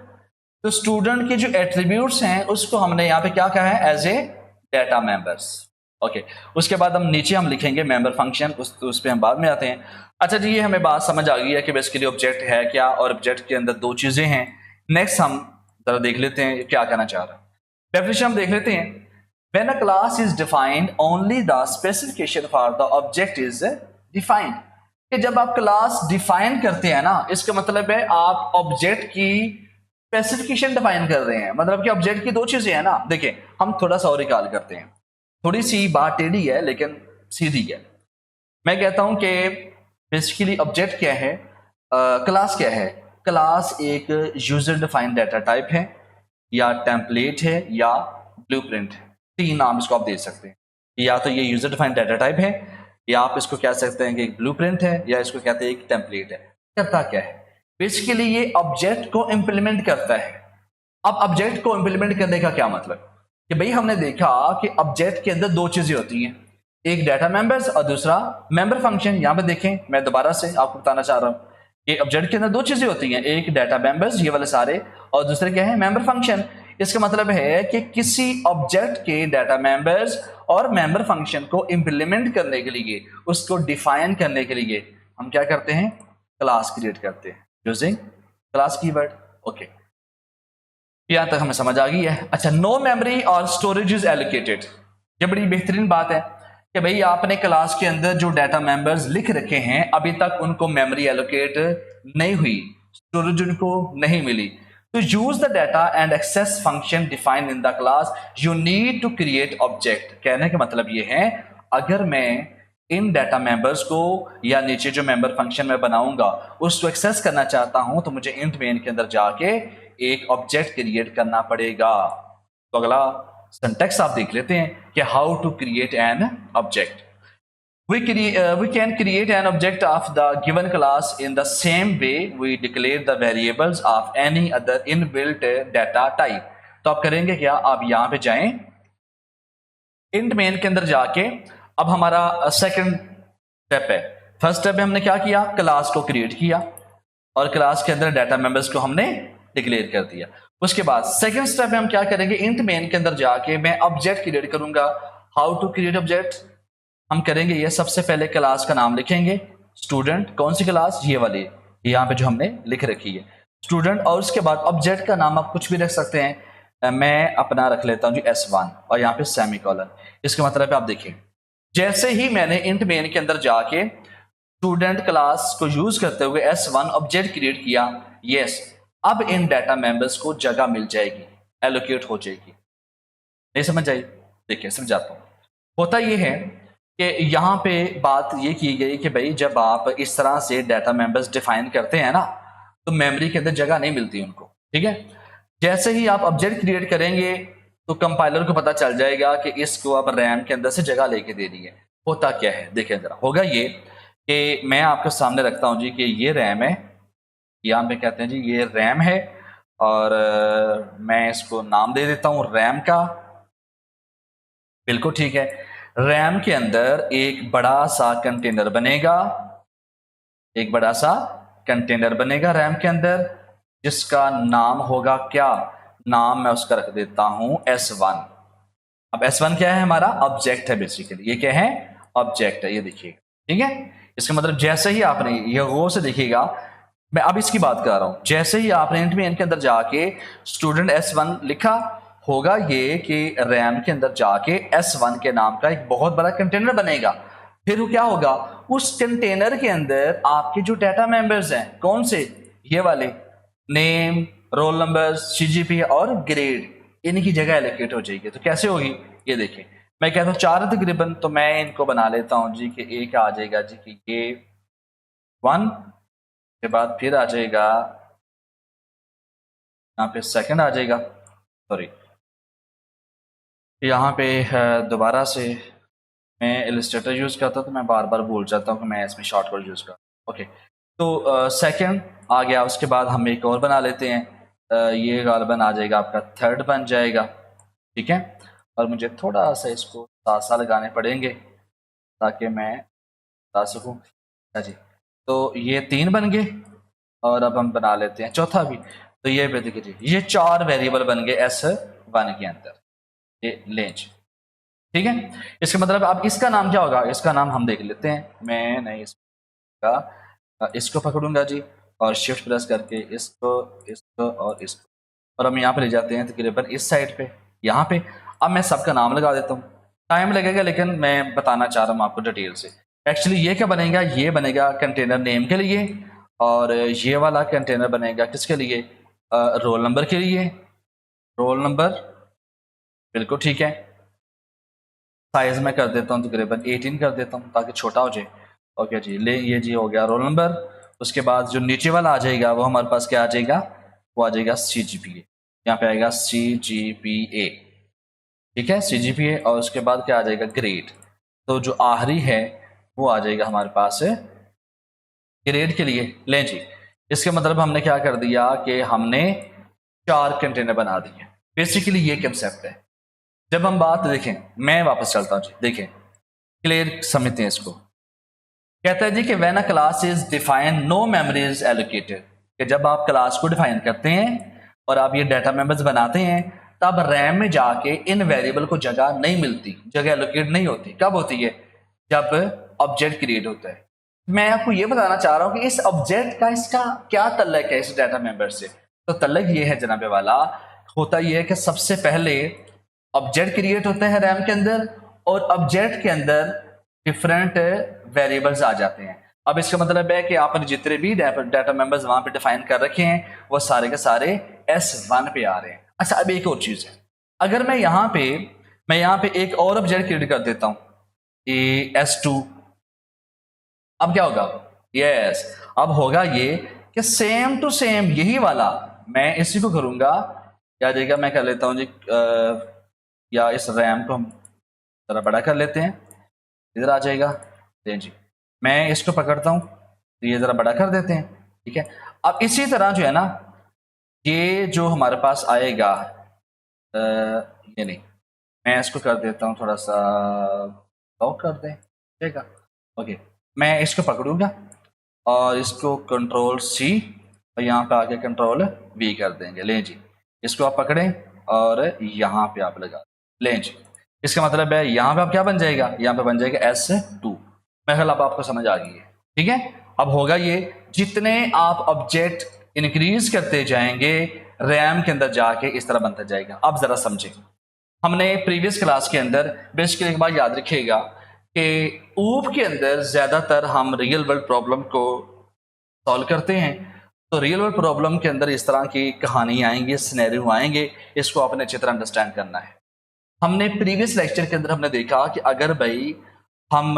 Speaker 1: तो स्टूडेंट के जो एट्रीब्यूट्स हैं उसको हमने यहाँ पे क्या कहा है? As a data members. Okay, उसके बाद हम नीचे हम लिखेंगे मेंबर फंक्शन, उस पर हम बाद में आते हैं। अच्छा जी, ये हमें बात समझ आ गई है कि बेसिकली ऑब्जेक्ट है क्या, और ऑब्जेक्ट के अंदर दो चीजें हैं। नेक्स्ट हम जरा देख लेते हैं क्या कहना चाह रहा है। डेफिनेशन हम देख लेते हैं। When a class is defined, only the specification for the object is defined. कि जब आप क्लास डिफाइन करते हैं ना, इसका मतलब है आप ऑब्जेक्ट की स्पेसिफिकेशन डिफाइन कर रहे हैं। मतलब कि ऑब्जेक्ट की दो चीजें हैं ना। देखिए, हम थोड़ा सा और रिकॉल करते हैं, थोड़ी सी बात टेढ़ी है लेकिन सीधी है। मैं कहता हूं कि बेसिकली ऑब्जेक्ट क्या है, क्लास क्या है? क्लास एक यूजर डिफाइंड डाटा टाइप है, या टेम्पलेट है, या ब्लूप्रिंट है। तीन नाम इसको आप दे सकते हैं। या तो ये यूजर डिफाइंड डाटा टाइप है, या आप इसको कह सकते हैं कि एक ब्लूप्रिंट है, या इसको कहते हैं एक टेम्पलेट है। करता क्या है? बेसिकली ये ऑब्जेक्ट को इंप्लीमेंट करता है। अब ऑब्जेक्ट को इंप्लीमेंट करने का क्या मतलब कि भाई हमने देखा कि ऑब्जेक्ट के अंदर दो चीजें होती हैं, एक डाटा मेंबर्स और दूसरा मेंबर फंक्शन। यहां पे देखें, मैं दोबारा से आपको बताना चाह रहा हूं कि ऑब्जेक्ट के अंदर दो चीजें होती हैं, एक डाटा मेंबर्स ये वाले सारे, और दूसरे क्या है? Member function. इसका मतलब है कि किसी ऑब्जेक्ट के डाटा मेंबर्स और मेंबर फंक्शन को इंप्लीमेंट करने के लिए, उसको डिफाइन करने के लिए हम क्या करते हैं? क्लास क्रिएट करते हैं यूजिंग क्लास कीवर्ड। ओके, यहां तक हमें समझ आ गई है। अच्छा, नो मेमोरी और स्टोरेज इज एलोकेटेड। ये बड़ी बेहतरीन बात है कि भाई आपने क्लास के अंदर जो डाटा मेंबर्स लिख रखे हैं, अभी तक उनको मेमोरी एलोकेट नहीं हुई, स्टोरेज उनको नहीं मिली। तो use the data and access function defined in the class, you need to create object. कहने का मतलब ये है, अगर मैं इन डाटा मेंबर्स को या नीचे जो मेंबर फंक्शन में बनाऊंगा उसको एक्सेस करना चाहता हूं, तो मुझे इंट मेन के अंदर जाके एक ऑब्जेक्ट क्रिएट करना पड़ेगा। तो अगला सिंटैक्स आप देख लेते हैं कि how to create an object. We can create an object of the given class in the same way we declare the variables of any other inbuilt data type. तो आप करेंगे क्या? आप यहां पे जाएं, इंट मेन के अंदर जाके, अब हमारा सेकंड स्टेप है। फर्स्ट स्टेप में हमने क्या किया? क्लास को क्रिएट किया और क्लास के अंदर डाटा मेंबर्स को हमने डिक्लेयर कर दिया। उसके बाद सेकंड स्टेप में हम क्या करेंगे? इंट मेन के अंदर जाके मैं ऑब्जेक्ट क्रिएट करूंगा। हाउ टू क्रिएट ऑब्जेक्ट हम करेंगे ये, सबसे पहले क्लास का नाम लिखेंगे स्टूडेंट। कौन सी क्लास? ये वाली, यहाँ पे जो हमने लिख रखी है स्टूडेंट। और उसके बाद ऑब्जेक्ट का नाम आप कुछ भी रख सकते हैं। मैं अपना रख लेता हूँ जी S1 और यहाँ पे सेमीकोलन। इसका मतलब है आप देखिए, जैसे ही मैंने इंट मेन के अंदर जाके स्टूडेंट क्लास को यूज करते हुए S1 ऑब्जेक्ट क्रिएट किया, यस, अब इन डाटा मेंबर्स को जगह मिल जाएगी, एलोकेट हो जाएगी। नहीं समझ आई? देखिए समझाता हूँ। होता यह है कि यहाँ पे बात ये की गई कि भाई जब आप इस तरह से डाटा मेंबर्स डिफाइन करते हैं ना, तो मेमोरी के अंदर जगह नहीं मिलती उनको। ठीक है, जैसे ही आप ऑब्जेक्ट क्रिएट करेंगे तो कंपाइलर को पता चल जाएगा कि इसको आप रैम के अंदर से जगह लेके दे दी है। होता क्या है देखें जरा, होगा ये कि मैं आपके सामने रखता हूँ जी कि ये रैम है, यहाँ पे कहते हैं जी ये रैम है, और मैं इसको नाम दे देता हूँ रैम का। बिल्कुल ठीक है, रैम के अंदर एक बड़ा सा कंटेनर बनेगा, एक बड़ा सा कंटेनर बनेगा रैम के अंदर, जिसका नाम होगा क्या? नाम मैं उसका रख देता हूं S1। अब S1 क्या है? हमारा ऑब्जेक्ट है बेसिकली। ये क्या है? ऑब्जेक्ट है, ये देखिएगा। ठीक है, इसका मतलब जैसे ही आपने ये गौर से देखिएगा, मैं अब इसकी बात कर रहा हूं, जैसे ही आपने इंट मेन के अंदर जाके स्टूडेंट S1 लिखा, होगा ये कि रैम के अंदर जाके S1 के नाम का एक बहुत बड़ा कंटेनर बनेगा। फिर वो क्या होगा? उस कंटेनर के अंदर आपके जो डाटा मेंबर्स हैं, कौन से? ये वाले, नेम, रोल नंबर, CGP और ग्रेड, इनकी जगह एलोकेट हो जाएगी। तो कैसे होगी ये देखिए, मैं कहता हूँ 4 तकरीबन, तो मैं इनको बना लेता हूँ जी कि एक आ जाएगा जी कि ये 1 के बाद फिर आ जाएगा यहाँ पे सेकंड आ जाएगा, सॉरी यहाँ पे दोबारा से मैं इलस्ट्रेटर यूज़ करता तो मैं बार बार भूल जाता हूँ कि मैं इसमें शॉर्टकट यूज़ करता। ओके, तो सेकंड आ गया, उसके बाद हम एक और बना लेते हैं। ये गालबन आ जाएगा आपका थर्ड बन जाएगा। ठीक है, और मुझे थोड़ा सा इसको साथ लगाने पड़ेंगे ताकि मैं बता सकूँ। जी, तो ये 3 बन गए और अब हम बना लेते हैं चौथा भी। तो ये भी देखिए जी, ये 4 वेरिएबल बन गए S1 के अंदर, ये लेंज। ठीक है, इसका मतलब अब इसका नाम क्या होगा, इसका नाम हम देख लेते हैं। मैं नहीं इसको पकड़ूंगा जी और शिफ्ट प्रेस करके इसको, इसको और इसको, और हम यहाँ पे ले जाते हैं तकरीबन इस साइड पे, यहाँ पे। अब मैं सबका नाम लगा देता हूँ, टाइम लगेगा लेकिन मैं बताना चाह रहा हूँ आपको डिटेल से। एक्चुअली ये क्या बनेगा, ये बनेगा कंटेनर नेम के लिए, और ये वाला कंटेनर बनेगा किसके लिए, रोल नंबर के लिए। रोल नंबर बिल्कुल ठीक है, साइज में कर देता हूँ तकरीबन 18 कर देता हूँ ताकि छोटा हो जाए। ओके जी, ले ये जी हो गया रोल नंबर। उसके बाद जो नीचे वाला आ जाएगा वो हमारे पास क्या आ जाएगा, वो आ जाएगा CGPA। यहाँ पे आएगा CGPA, ठीक है, CGPA। और उसके बाद क्या आ जाएगा, ग्रेड। तो जो आखिरी है वो आ जाएगा हमारे पास ग्रेड के लिए। लें जी, इसके मतलब हमने क्या कर दिया कि हमने 4 कंटेनर बना दिए। बेसिकली ये कंसेप्ट है। जब हम बात देखें, मैं वापस चलता हूँ जी, देखें क्लियर समझते हैं इसको। कहता है जी कि when a class is define no memory is allocated, कि जब आप क्लास को डिफाइन करते हैं और आप ये डाटा मेंबर्स बनाते हैं तब रैम में जाके इन वेरिएबल को जगह नहीं मिलती, जगह एलोकेट नहीं होती। कब होती है, जब ऑब्जेक्ट क्रिएट होता है। मैं आपको ये बताना चाह रहा हूं कि इस ऑब्जेक्ट का इसका क्या तल्लक है इस डाटा मेंबर से। तो तल्लक ये है जनाबे वाला, होता ये है कि सबसे पहले ऑब्जेक्ट क्रिएट होते हैं रैम के अंदर, और ऑब्जेक्ट के अंदर डिफरेंट वेरिएबल्स आ जाते हैं। अब इसका मतलब है कि आपने जितने भी डाटा मेंबर्स वहां पे डिफाइन कर रखे हैं वो सारे के सारे S1 पे आ रहे हैं। अच्छा, अब एक और चीज है, अगर मैं यहाँ पे एक और ऑब्जेक्ट क्रिएट कर देता हूँ S2, अब क्या होगा, यस, अब होगा ये कि सेम टू सेम यही वाला मैं इसी को करूंगा, क्या जाएगा, मैं कर लेता हूँ जी या इस रैम को हम जरा बड़ा कर लेते हैं, इधर आ जाएगा। जी, मैं इसको पकड़ता हूँ तो ये जरा बड़ा कर देते हैं, ठीक है। अब इसी तरह जो है ना, ये जो हमारे पास आएगा, ये नहीं, मैं इसको कर देता हूँ थोड़ा सा लॉक कर दें, ठीक है। ओके, मैं इसको पकड़ूंगा और इसको कंट्रोल C और यहाँ पे आके कंट्रोल V कर देंगे। लें जी, इसको आप पकड़ें और यहाँ पे आप लगा लें जी। इसका मतलब है यहाँ पे आप क्या बन जाएगा, यहाँ पे बन जाएगा S2। मैं ख्याल अब आपको समझ आ गई है, ठीक है। अब होगा ये, जितने आप ऑब्जेक्ट इंक्रीज करते जाएंगे रैम के अंदर जाके इस तरह बनता जाएगा। अब जरा समझें, हमने प्रीवियस क्लास के अंदर बेसिकली एक बात याद रखिएगा कि ऊप के अंदर ज्यादातर हम रियल वर्ल्ड प्रॉब्लम को सॉल्व करते हैं। तो रियल वर्ल्ड प्रॉब्लम के अंदर इस तरह की कहानी आएंगी, सिनेरियो आएंगे, इसको आपने अच्छी तरह अंडरस्टैंड करना है। हमने प्रीवियस लेक्चर के अंदर हमने देखा कि अगर भाई हम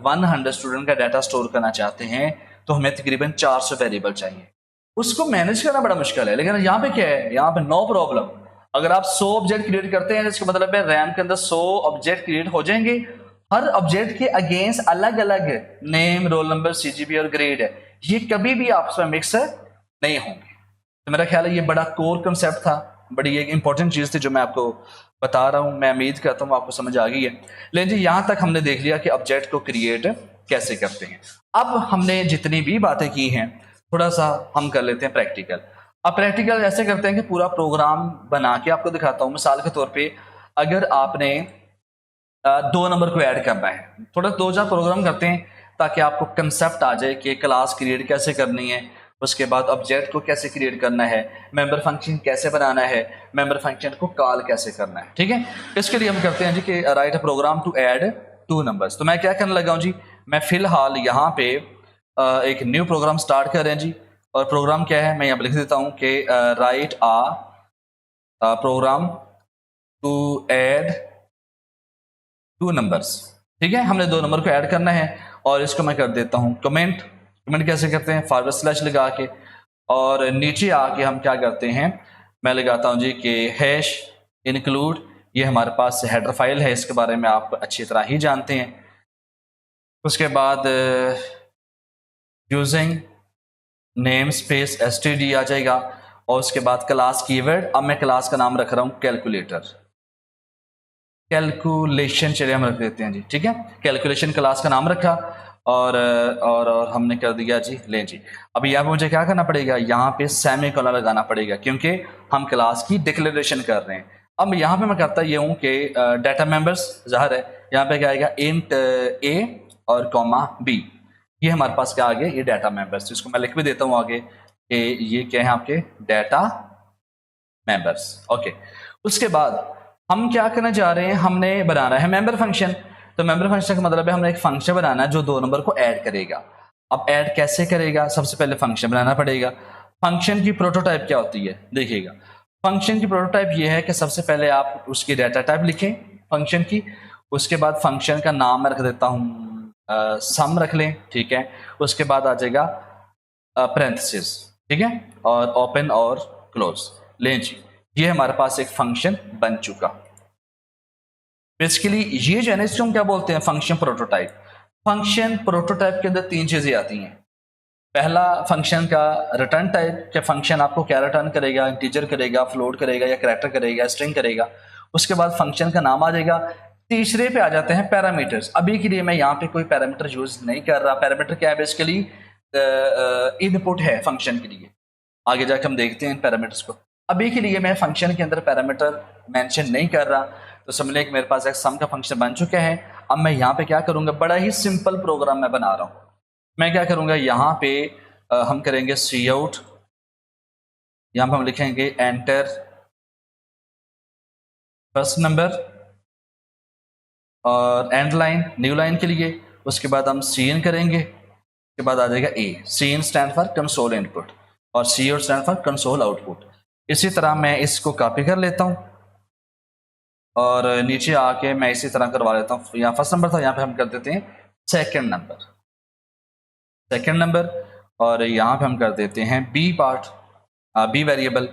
Speaker 1: 100 स्टूडेंट का डाटा स्टोर करना चाहते हैं तो हमें तकरीबन 400 वेरिएबल चाहिए। उसको मैनेज करना बड़ा मुश्किल है, लेकिन यहाँ पे क्या है, यहाँ पे नो प्रॉब्लम। अगर आप 100 ऑब्जेक्ट क्रिएट करते हैं इसका मतलब है रैम के अंदर 100 ऑब्जेक्ट क्रिएट हो जाएंगे। हर ऑब्जेक्ट के अगेंस्ट अलग अलग नेम, रोल नंबर, CGP और ग्रेड है, ये कभी भी आपस में मिक्स नहीं होंगे। तो मेरा ख्याल है ये बड़ा कोर कंसेप्ट था, बड़ी एक इंपॉर्टेंट चीज़ थी जो मैं आपको बता रहा हूँ। मैं उम्मीद करता हूँ आपको समझ आ गई है। लेकिन जी यहाँ तक हमने देख लिया कि ऑब्जेक्ट को क्रिएट कैसे करते हैं। अब हमने जितनी भी बातें की हैं थोड़ा सा हम कर लेते हैं प्रैक्टिकल। अब प्रैक्टिकल ऐसे करते हैं कि पूरा प्रोग्राम बना के आपको दिखाता हूँ। मिसाल के तौर पे अगर आपने 2 नंबर को ऐड करना है, थोड़ा 2-4 प्रोग्राम करते हैं ताकि आपको कंसेप्ट आ जाए कि क्लास क्रिएट कैसे करनी है, उसके बाद ऑब्जेक्ट को कैसे क्रिएट करना है, मेंबर फंक्शन कैसे बनाना है, मेंबर फंक्शन को कॉल कैसे करना है, ठीक है। इसके लिए हम करते हैं जी कि write a program to add 2 numbers. तो मैं क्या करने लगा हूँ जी, मैं फिलहाल यहाँ पे एक न्यू प्रोग्राम स्टार्ट कर रहे हैं जी। और प्रोग्राम क्या है, मैं यहाँ पर लिख देता हूँ कि write a program to add 2 numbers, ठीक है। हमने 2 नंबर को ऐड करना है और इसको मैं कर देता हूँ कमेंट। कमेंट कैसे करते हैं, फॉरवर्ड स्लैश लगा के, और नीचे आके हम क्या करते हैं, मैं लगाता हूँ जी कि हैश इंक्लूड, ये हमारे पास हेडर फाइल है, इसके बारे में आप अच्छी तरह ही जानते हैं। उसके बाद यूजिंग नेम स्पेस std आ जाएगा, और उसके बाद क्लास कीवर्ड। अब मैं क्लास का नाम रख रहा हूँ कैलकुलेटर, कैलकुलेशन चलिए हम रख देते हैं जी, ठीक है। कैलकुलेशन क्लास का नाम रखा, और हमने कर दिया जी, लें जी। अब यहाँ पे मुझे क्या करना पड़ेगा, यहाँ पे सेमीकोलन लगाना पड़ेगा क्योंकि हम क्लास की डिक्लेरेशन कर रहे हैं। अब यहाँ पे मैं करता ये हूँ कि डाटा मेंबर्स ज़ाहिर है, यहाँ पे क्या आएगा इंट ए और कॉमा बी, ये हमारे पास क्या आ गया, ये डाटा मेंबर्स। इसको मैं लिख भी देता हूँ आगे कि ये क्या है आपके डाटा मेंबर्स। ओके, उसके बाद हम क्या करने जा रहे हैं, हमने बनाना है मेंबर फंक्शन। तो मेंबर फंक्शन का मतलब है हमने एक फंक्शन बनाना है जो 2 नंबर को ऐड करेगा। अब ऐड कैसे करेगा, सबसे पहले फंक्शन बनाना पड़ेगा। फंक्शन की प्रोटोटाइप क्या होती है, देखिएगा फंक्शन की प्रोटोटाइप ये है कि सबसे पहले आप उसकी डाटा टाइप लिखें फंक्शन की, उसके बाद फंक्शन का नाम मैं रख देता हूँ सम रख लें, ठीक है। उसके बाद आ जाएगा पैरेंथेसिस, ठीक है, और ओपन और क्लोज। लें जी, ये हमारे पास एक फंक्शन बन चुका। बेसिकली ये जो है ना, इसको हम क्या बोलते हैं, फंक्शन प्रोटोटाइप। फंक्शन प्रोटोटाइप के अंदर 3 चीजें आती हैं। पहला फंक्शन का रिटर्न टाइप, कि फंक्शन आपको क्या रिटर्न करेगा, इंटीजर करेगा, फ्लोट करेगा, या कैरेक्टर करेगा, स्ट्रिंग करेगा। उसके बाद फंक्शन का नाम आ जाएगा। तीसरे पे आ जाते हैं पैरामीटर्स। अभी के लिए मैं यहाँ पे कोई पैरामीटर यूज नहीं कर रहा। पैरामीटर क्या है, बेसिकली इनपुट है फंक्शन के लिए। आगे जाकर हम देखते हैं इन पैरामीटर्स को। अभी के लिए मैं फंक्शन के अंदर पैरामीटर मेंशन नहीं कर रहा। तो समझ लें कि मेरे पास एक सम का फंक्शन बन चुका है। अब मैं यहाँ पे क्या करूँगा, बड़ा ही सिंपल प्रोग्राम मैं बना रहा हूँ। मैं क्या करूँगा, यहाँ पे हम करेंगे सी आउट, यहाँ पे हम लिखेंगे एंटर फर्स्ट नंबर और एंड लाइन, न्यू लाइन के लिए। उसके बाद हम सी इन करेंगे, उसके बाद आ जाएगा ए। Cin stand for console input और cout stand for console output. इसी तरह मैं इसको कॉपी कर लेता हूँ और नीचे आके मैं इसी तरह करवा लेता हूँ। यहाँ फर्स्ट नंबर था, यहाँ पे हम कर देते हैं सेकंड नंबर और यहाँ पे हम कर देते हैं बी पार्ट, बी वेरिएबल।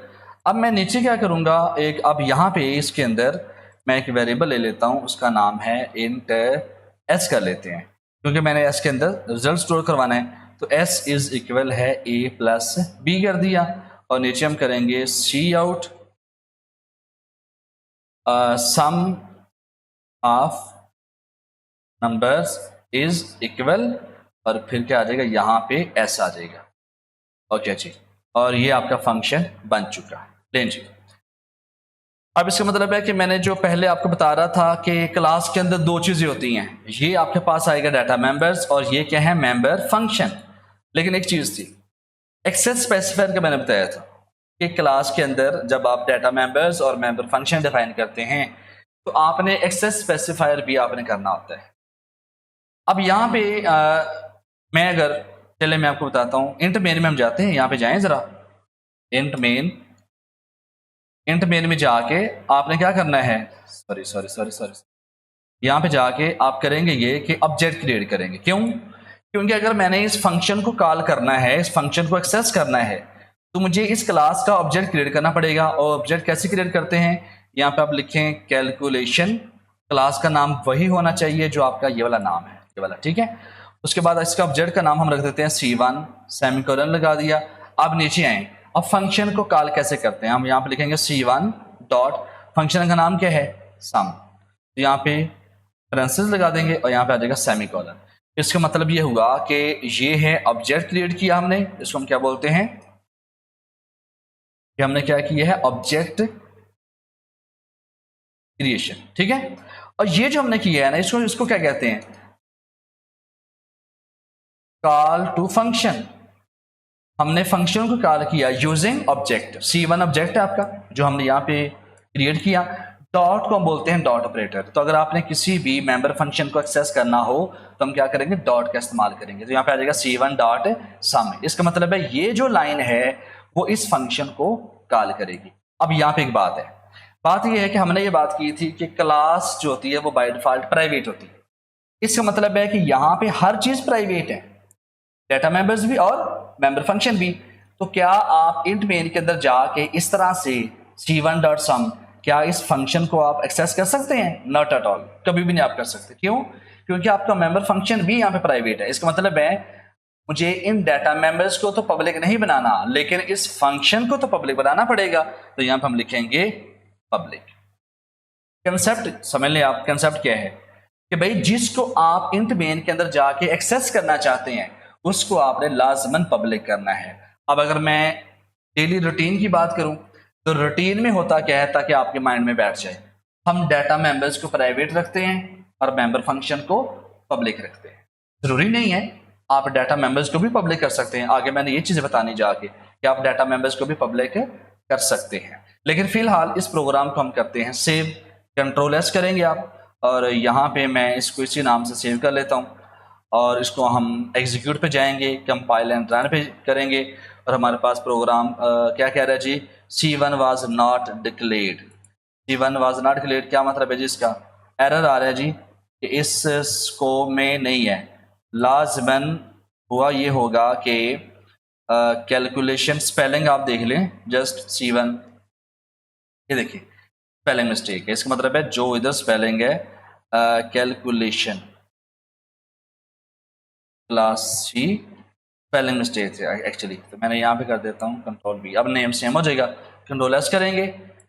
Speaker 1: अब मैं नीचे क्या करूँगा, एक अब यहाँ पे इसके अंदर मैं एक वेरिएबल ले लेता हूँ, उसका नाम है इंट एस कर लेते हैं, क्योंकि मैंने एस के अंदर रिजल्ट स्टोर करवाना है। तो एस इज इक्वल है ए प्लस बी कर दिया और नीचे हम करेंगे cout sum of numbers is equal और फिर क्या आ जाएगा, यहाँ पे एस आ जाएगा। ओके जी, और ये आपका फंक्शन बन चुका है। लें जी, अब इसका मतलब है कि मैंने जो पहले आपको बता रहा था कि क्लास के अंदर 2 चीज़ें होती हैं। ये आपके पास आएगा डाटा मेंबर्स और ये क्या है, मेंबर फंक्शन। लेकिन एक चीज़ थी, एक्सेस स्पेसिफायर का मैंने बताया था कि क्लास के अंदर जब आप डाटा मेंबर्स और मेंबर फंक्शन डिफाइन करते हैं तो आपने एक्सेस स्पेसिफायर भी आपने करना होता है। अब यहाँ पे मैं अगर, चले मैं आपको बताता हूँ, इंट मेन में हम जाते हैं, यहाँ पे जाएं जरा, इंट मेन में जाके आपने क्या करना है, सॉरी, यहाँ पे जाके आप करेंगे ये कि ऑब्जेक्ट क्रिएट करेंगे। क्यों? क्योंकि अगर मैंने इस फंक्शन को कॉल करना है, इस फंक्शन को एक्सेस करना है, तो मुझे इस क्लास का ऑब्जेक्ट क्रिएट करना पड़ेगा। और ऑब्जेक्ट कैसे क्रिएट करते हैं, यहाँ पे आप लिखें कैलकुलेशन। क्लास का नाम वही होना चाहिए जो आपका ये वाला नाम है, ये वाला, ठीक है। उसके बाद इसका ऑब्जेक्ट का नाम हम रख देते हैं C1, सेमीकोलन लगा दिया। अब नीचे आए, अब फंक्शन को कॉल कैसे करते हैं, हम यहाँ पे लिखेंगे C1 डॉट, फंक्शन का नाम क्या है, सम। तो यहाँ पे पैरेंथेसिस लगा देंगे और यहाँ पे आ जाएगा सेमीकोलन। इसका मतलब ये हुआ कि ये है ऑब्जेक्ट क्रिएट किया हमने, इसको हम क्या बोलते हैं कि हमने क्या किया है, ऑब्जेक्ट क्रिएशन, ठीक है। और ये जो हमने किया है ना, इसको क्या कहते हैं, कॉल टू फंक्शन। हमने फंक्शन को कॉल किया यूजिंग ऑब्जेक्ट। C1 ऑब्जेक्ट है आपका जो हमने यहाँ पे क्रिएट किया। डॉट को हम बोलते हैं डॉट ऑपरेटर। तो अगर आपने किसी भी मेंबर फंक्शन को एक्सेस करना हो तो हम क्या करेंगे, डॉट का इस्तेमाल करेंगे। तो यहाँ पे आ जाएगा C1 डॉट सम। इसका मतलब है ये जो लाइन है वो इस फंक्शन को कॉल करेगी। अब यहाँ पे एक बात है, बात यह है कि हमने ये बात की थी कि क्लास जो होती है वो बाय डिफॉल्ट प्राइवेट होती है। इसका मतलब है कि यहाँ पे हर चीज प्राइवेट है, डाटा मेंबर्स भी और मेंबर फंक्शन भी। तो क्या आप इंट मेन के अंदर जाके इस तरह से C1 डॉट सम, क्या इस फंक्शन को आप एक्सेस कर सकते हैं? नॉट एट ऑल, कभी भी नहीं आप कर सकते। क्यों? क्योंकि आपका मेंबर फंक्शन भी यहाँ पे प्राइवेट है। इसका मतलब है मुझे इन डाटा मेंबर्स को तो पब्लिक नहीं बनाना, लेकिन इस फंक्शन को तो पब्लिक बनाना पड़ेगा। तो यहाँ पे हम लिखेंगे पब्लिक। कंसेप्ट समझ लें आप, कंसेप्ट क्या है, कि भाई जिसको आप इंट मेन के अंदर जाके एक्सेस करना चाहते हैं उसको आपने लाजमन पब्लिक करना है। अब अगर मैं डेली रूटीन की बात करूं तो रूटीन में होता क्या है, ताकि आपके माइंड में बैठ जाए, हम डाटा मेंबर्स को प्राइवेट रखते हैं और मेंबर फंक्शन को पब्लिक रखते हैं। जरूरी नहीं है, आप डाटा मेंबर्स को भी पब्लिक कर सकते हैं। आगे मैंने ये चीज़ें बतानी जाके कि आप डाटा मेंबर्स को भी पब्लिक कर सकते हैं। लेकिन फिलहाल इस प्रोग्राम को हम करते हैं सेव, कंट्रोल एस करेंगे आप, और यहाँ पे मैं इसको इसी नाम से सेव कर लेता हूँ और इसको हम एग्जीक्यूट पे जाएंगे, कंपाइल एंड रन पे करेंगे और हमारे पास प्रोग्राम क्या कह रहा है जी, C1 was not declared. C1 was not declared क्या मतलब है जी, इसका एरर आ रहा है जी कि इस स्कोप में नहीं है। लाजमन हुआ ये होगा कि कैलकुलेशन स्पेलिंग आप देख लें, जस्ट C1, ये देखिए स्पेलिंग मिस्टेक है, इसका मतलब है जो इधर स्पेलिंग है calculation class C spelling mistake है एक्चुअली, तो मैंने यहाँ पे कर देता हूँ कंट्रोल बी, अब नेम सेम हो जाएगा। कंट्रोल एस करेंगे,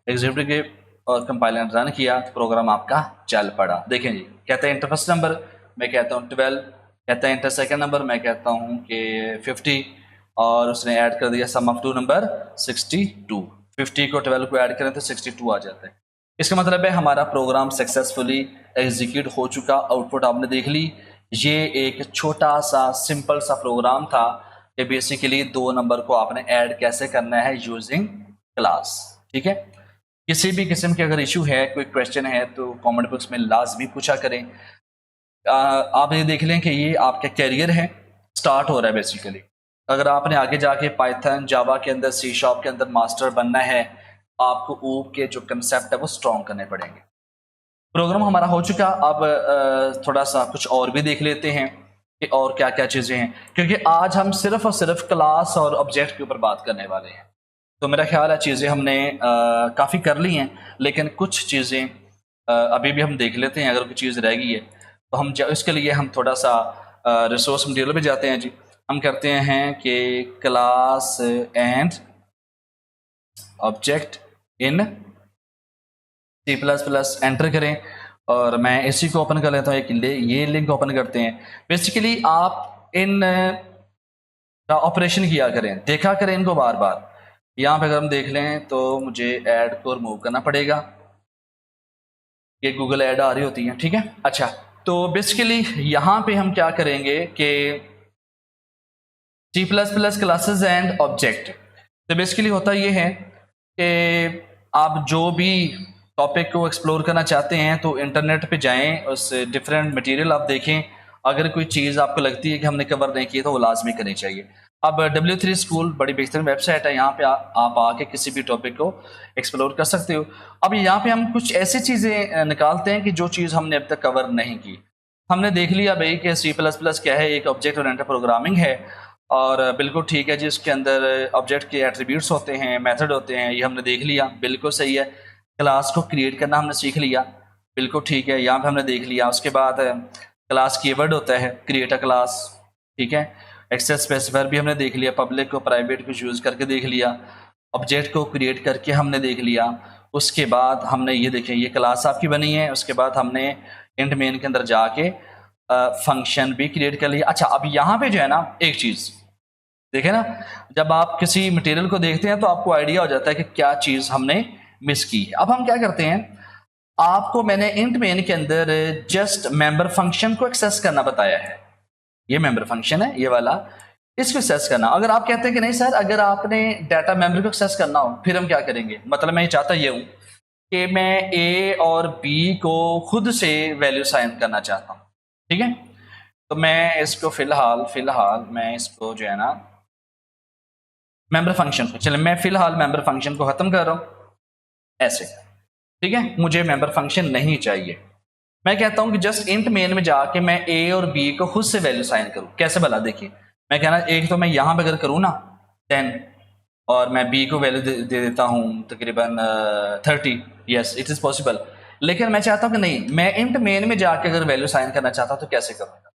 Speaker 1: एग्जीक्यूट के और कंपाइल एंड रन किया तो प्रोग्राम आपका चल पड़ा। देखें जी, कहते हैं इंटर फर्स्ट नंबर, मैं कहता हूँ 12, कहता है इंटर सेकंड नंबर, मैं कहता हूँ कि 50, और उसने ऐड कर दिया सम ऑफ टू नंबर 62। 50 को 12 को ऐड करें तो 62 आ जाता है। इसका मतलब है हमारा प्रोग्राम सक्सेसफुली एग्जीक्यूट हो चुका। आउटपुट आपने देख ली। ये एक छोटा सा सिंपल सा प्रोग्राम था कि बेसिकली 2 नंबर को आपने ऐड कैसे करना है यूजिंग क्लास। ठीक है, किसी भी किस्म के अगर इशू है, कोई क्वेश्चन है तो कमेंट बॉक्स में लाजमी पूछा करें। आप ये देख लें कि ये आपका कैरियर है, स्टार्ट हो रहा है बेसिकली। अगर आपने आगे जाके पाइथन जावा के अंदर सी शॉप के अंदर मास्टर बनना है, आपको ऊप के जो कंसेप्ट है वो स्ट्रॉन्ग करने पड़ेंगे। प्रोग्राम हमारा हो चुका। अब थोड़ा सा कुछ और भी देख लेते हैं कि और क्या क्या चीज़ें हैं, क्योंकि आज हम सिर्फ और सिर्फ क्लास और ऑब्जेक्ट के ऊपर बात करने वाले हैं। तो मेरा ख्याल है चीज़ें हमने काफ़ी कर ली हैं, लेकिन कुछ चीज़ें अभी भी हम देख लेते हैं। अगर कोई चीज़ रह गई है तो हम इसके लिए हम थोड़ा सा रिसोर्स मटेरियल पे जाते हैं जी। हम करते हैं कि class and object in C++ enter करें, और मैं इसी को ओपन कर लेता हूँ। ये लिंक ओपन करते हैं। बेसिकली आप इन का ऑपरेशन किया करें, देखा करें इनको बार बार। यहाँ पे अगर हम देख लें तो मुझे ऐड को रिमूव करना पड़ेगा, ये गूगल ऐड आ रही होती है। ठीक है, अच्छा, तो बेसिकली यहाँ पे हम क्या करेंगे कि C++ क्लासेस एंड ऑब्जेक्ट। तो बेसिकली होता ये है कि आप जो भी टॉपिक को एक्सप्लोर करना चाहते हैं तो इंटरनेट पे जाएं, उस डिफरेंट मटेरियल आप देखें। अगर कोई चीज़ आपको लगती है कि हमने कवर नहीं की तो वो लाजमी करनी चाहिए। अब W3 स्कूल बड़ी बेहतरीन वेबसाइट है, यहाँ पे आप आके किसी भी टॉपिक को एक्सप्लोर कर सकते हो। अब यहाँ पे हम कुछ ऐसी चीज़ें निकालते हैं कि जो चीज़ हमने अब तक कवर नहीं की। हमने देख लिया भाई कि C++ क्या है, एक ऑब्जेक्ट ओरिएंटेड प्रोग्रामिंग है, और बिल्कुल ठीक है जी। इसके अंदर ऑब्जेक्ट के एट्रीब्यूट्स होते हैं, मेथड होते हैं, ये हमने देख लिया, बिल्कुल सही है। क्लास को क्रिएट करना हमने सीख लिया, बिल्कुल ठीक है, यहाँ पे हमने देख लिया। उसके बाद क्लास कीवर्ड होता है, क्रिएट अ क्लास, ठीक है। एक्सेस स्पेसिफायर भी हमने देख लिया, पब्लिक को प्राइवेट को यूज़ करके देख लिया, ऑब्जेक्ट को क्रिएट करके हमने देख लिया। उसके बाद हमने ये देखें, ये क्लास आपकी बनी है। उसके बाद हमने इंट मेन के अंदर जाके फंक्शन भी क्रिएट कर लिया। अच्छा, अब यहाँ पे जो है ना एक चीज़ देखें ना, जब आप किसी मटेरियल को देखते हैं तो आपको आइडिया हो जाता है कि क्या चीज़ हमने मिस की है। अब हम क्या करते हैं, आपको मैंने इंट मेन के अंदर जस्ट मेंबर फंक्शन को एक्सेस करना बताया है। ये मेंबर फंक्शन है, ये वाला, इसको एक्सेस करना। अगर आप कहते हैं कि नहीं सर, अगर आपने डाटा मेमोरी को एक्सेस करना हो फिर हम क्या करेंगे, मतलब मैं चाहता ये हूँ कि मैं ए और बी को खुद से वैल्यू साइन करना चाहता हूँ। ठीक है, तो मैं इसको फिलहाल मैं इसको जो है ना मेंबर फंक्शन को, चलिए मैं फिलहाल मेंबर फंक्शन को खत्म कर रहा हूँ ऐसे। ठीक है, मुझे मेंबर फंक्शन नहीं चाहिए। मैं कहता हूं कि जस्ट इंट मेन में जाके मैं ए और बी को खुद से वैल्यू साइन करूं। कैसे भला, देखिए मैं कहना, एक तो मैं यहां पर अगर करूं ना 10 और मैं बी को वैल्यू दे देता हूं तकरीबन 30, यस इट इज पॉसिबल। लेकिन मैं चाहता हूं कि नहीं, मैं इंट मेन में जाके अगर वैल्यू साइन करना चाहता हूं तो कैसे करूंगा।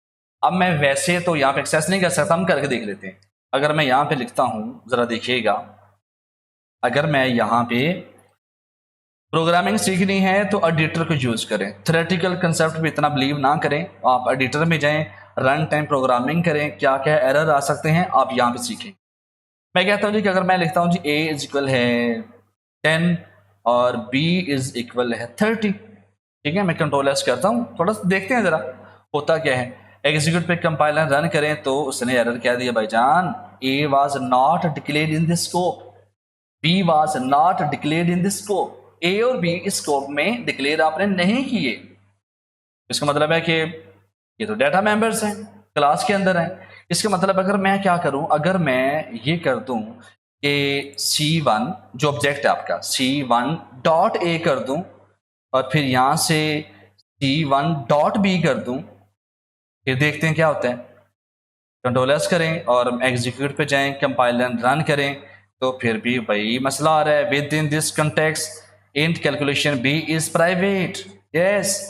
Speaker 1: अब मैं वैसे तो यहाँ पे एक्सेस नहीं कर सकता, हम करके देख लेते हैं। अगर मैं यहाँ पे लिखता हूं, जरा देखिएगा, अगर मैं यहाँ पे प्रोग्रामिंग सीखनी है तो एडिटर को यूज़ करें, थ्योरेटिकल कंसेप्ट पे इतना बिलीव ना करें, आप एडिटर में जाएं, रन टाइम प्रोग्रामिंग करें, क्या क्या एरर आ सकते हैं आप यहाँ पे सीखें। मैं कहता हूँ जी कि अगर मैं लिखता हूँ जी a इज इक्वल है 10 और b इज इक्वल है 30, ठीक है, मैं कंट्रोल एस करता हूँ, थोड़ा सा देखते हैं ज़रा होता क्या है। एग्जीक्यूट पे कंपाइलर रन करें तो उसने एरर क्या दिया भाईजान, a was not declared in this scope, b was not declared in this scope, a और b इस स्कोप में डिक्लेयर आपने नहीं किए। इसका मतलब है कि ये तो डाटा मेंबर्स हैं, क्लास के अंदर हैं। इसका मतलब अगर मैं क्या करूं, अगर मैं ये कर दूं कि C1 जो ऑब्जेक्ट है आपका C1 डॉट ए कर दूं और फिर यहां से C1 डॉट बी कर दूं, फिर देखते हैं क्या होता है। कंट्रोल एस करें और एग्जीक्यूट पे जाएं, कंपाइलर रन करें तो फिर भी वही मसला आ रहा है। Within this context int calculation B is private, yes,